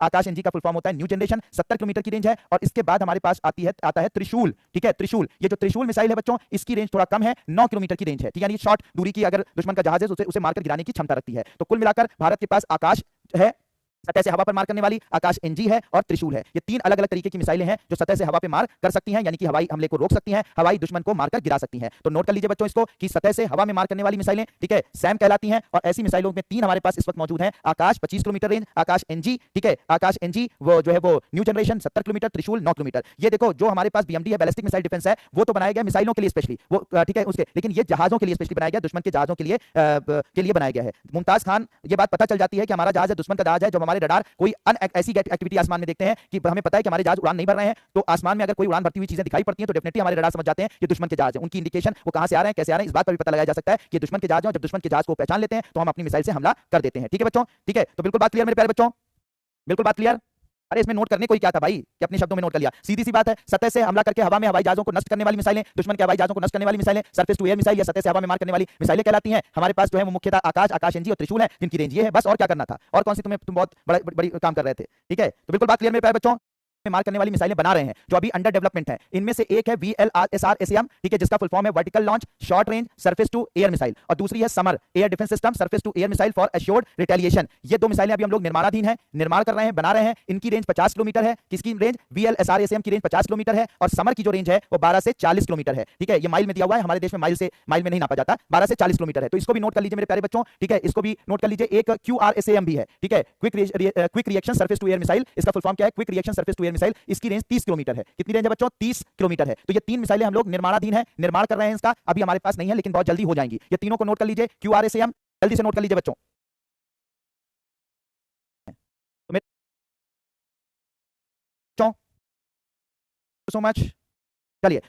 आकाश एनजी का फुल फॉर्म होता है न्यू जनरेशन, 70 किलोमीटर की रेंज है। और इसके बाद हमारे पास आता है त्रिशूल, ठीक है, त्रिशूल। ये जो त्रिशूल मिसाइल है बच्चों, इसकी रेंज थोड़ा कम है, 9 किलोमीटर की रेंज है, ठीक है, यानी शॉर्ट दूरी की अगर दुश्मन का जहाज है उसे मारकर गिराने की क्षमता रखती है। तो कुल मिलाकर भारत के पास आकाश है, सतह से हवा पर मार करने वाली, आकाश एनजी है और त्रिशूल है। ये तीन अलग अलग तरीके की मिसाइलें हैं जो सतह से हवा पे मार कर सकती हैं, यानी कि हवाई हमले को रोक सकती हैं, हवाई दुश्मन को मारकर गिरा सकती हैं। तो नोट कर लीजिए बच्चों इसको कि सतह से हवा में मार करने वाली मिसाइलें, ठीक है, सैम कहलाती हैं। और ऐसी मिसाइलों में तीन हमारे पास इस वक्त मौजूद हैं, आकाश 25 किलोमीटर रेंज, आकाश एनजी, ठीक है, आकाश एनजी वो जो है वो न्यू जनरेशन 70 किलोमीटर, त्रिशूल 9 किलोमीटर। ये देखो जो हमारे पास बीएमडी है, बैलिस्टिक मिसाइल डिफेंस है, वो तो बनाया गया मिसाइलों के लिए स्पेशली, वो ठीक है उसके, लेकिन ये जहाजों के लिए स्पेशली बनाया गया, दुश्मन के जहाजों के लिए बनाया गया है। मुमताज खान ये बात पता चल जाती है कि हमारा जहाज है दुश्मन का जहाज है, जब हमारे रडार कोई ऐसी एक्टिविटी आसमान में देखते हैं कि हमें पता है कि हमारे जहाज उड़ान नहीं भर रहे हैं, तो आसमान में अगर कोई उड़ान भरती हुई चीजें दिखाई पड़ती हैं तो डेफिनेटली हमारे रडार समझ जाते हैं ये दुश्मन के जहाज हैं। उनकी इंडिकेशन वो कहां से आ रहे हैं, कैसे आ रहे हैं, इस बात पर भी पता लगाया जा सकता है कि दुश्मन के जहाज हैं। जब दुश्मन के जहाज को पहचान लेते हैं तो हम अपनी मिसाइल से हमला कर देते हैं। ठीक है बच्चों, ठीक है, तो बिल्कुल बात क्लियर मेरे प्यारे बच्चों, बिल्कुल बात क्लियर। अरे इसमें नोट करने को ही क्या था भाई कि अपने शब्दों में नोट कर लिया। सीधी सी बात है, सतह से हमला करके हवा में हवाई जहाजों को नष्ट करने वाली मिसाइलें, दुश्मन के हवाई जहाजों को नष्ट करने वाली मिसाइलें सरफेस टू एयर मिसाइल या सतह से हवा में मार करने वाली मिसाइलें कहलाती हैं। हमारे पास जो है वो मुख्यतः आकाश एनजी और त्रिशूल है, जिनकी रेंज ये है। बस और क्या करना था, और कौन सी तुम बहुत बड़ी काम कर रहे थे। ठीक है, तो बिल्कुल बात क्लियर मेरे प्यारे बच्चों। में मार करने वाली मिसाइलें बना रहे हैं जो अभी अंडर डेवलपमेंट है। इनमें से एक है VLSR ठीक है, जिसका फुल फॉर्म है vertical launch short range surface to air missile, और दूसरी है Samar air defence system surface to air missile for assured retaliation. ये दो मिसाइलें अभी हम लोग निर्माणाधीन है, निर्माण कर रहे हैं, बना रहे हैं। इनकी रेंज 50 किलोमीटर है। किसकी रेंज? VLSR की रेंज 50 किलोमीटर है, और समर की जो रेंज है वो 12 से 40 किलोमीटर है। ठीक है, ये माइल में दिया हुआ है, हमारे देश में माइल में नहीं नापा जाता, 12 से 40 किलोमीटर है। तो इसको भी नोट कर लीजिए मेरे प्यारे बच्चों। ठीक है, इसको भी नोट कर लीजिए। एक QRSAM भी है, ठीक है, quick reaction surface to air missile. इसका फुल फॉर्म क्या है? Quick reaction surface to air missile. इसकी रेंज 30 किलोमीटर है। कितनी रेंज है बच्चों? 30 किलोमीटर है। तो ये तीन मिसाइलें हम लोग निर्माणाधीन है, निर्माण कर रहे हैं इसका, अभी हमारे पास नहीं है लेकिन बहुत जल्दी हो जाएंगी। ये तीनों को नोट कर लीजिए, QRSAM, जल्दी से नोट कर लीजिए बच्चों। तो सो मच, चलिए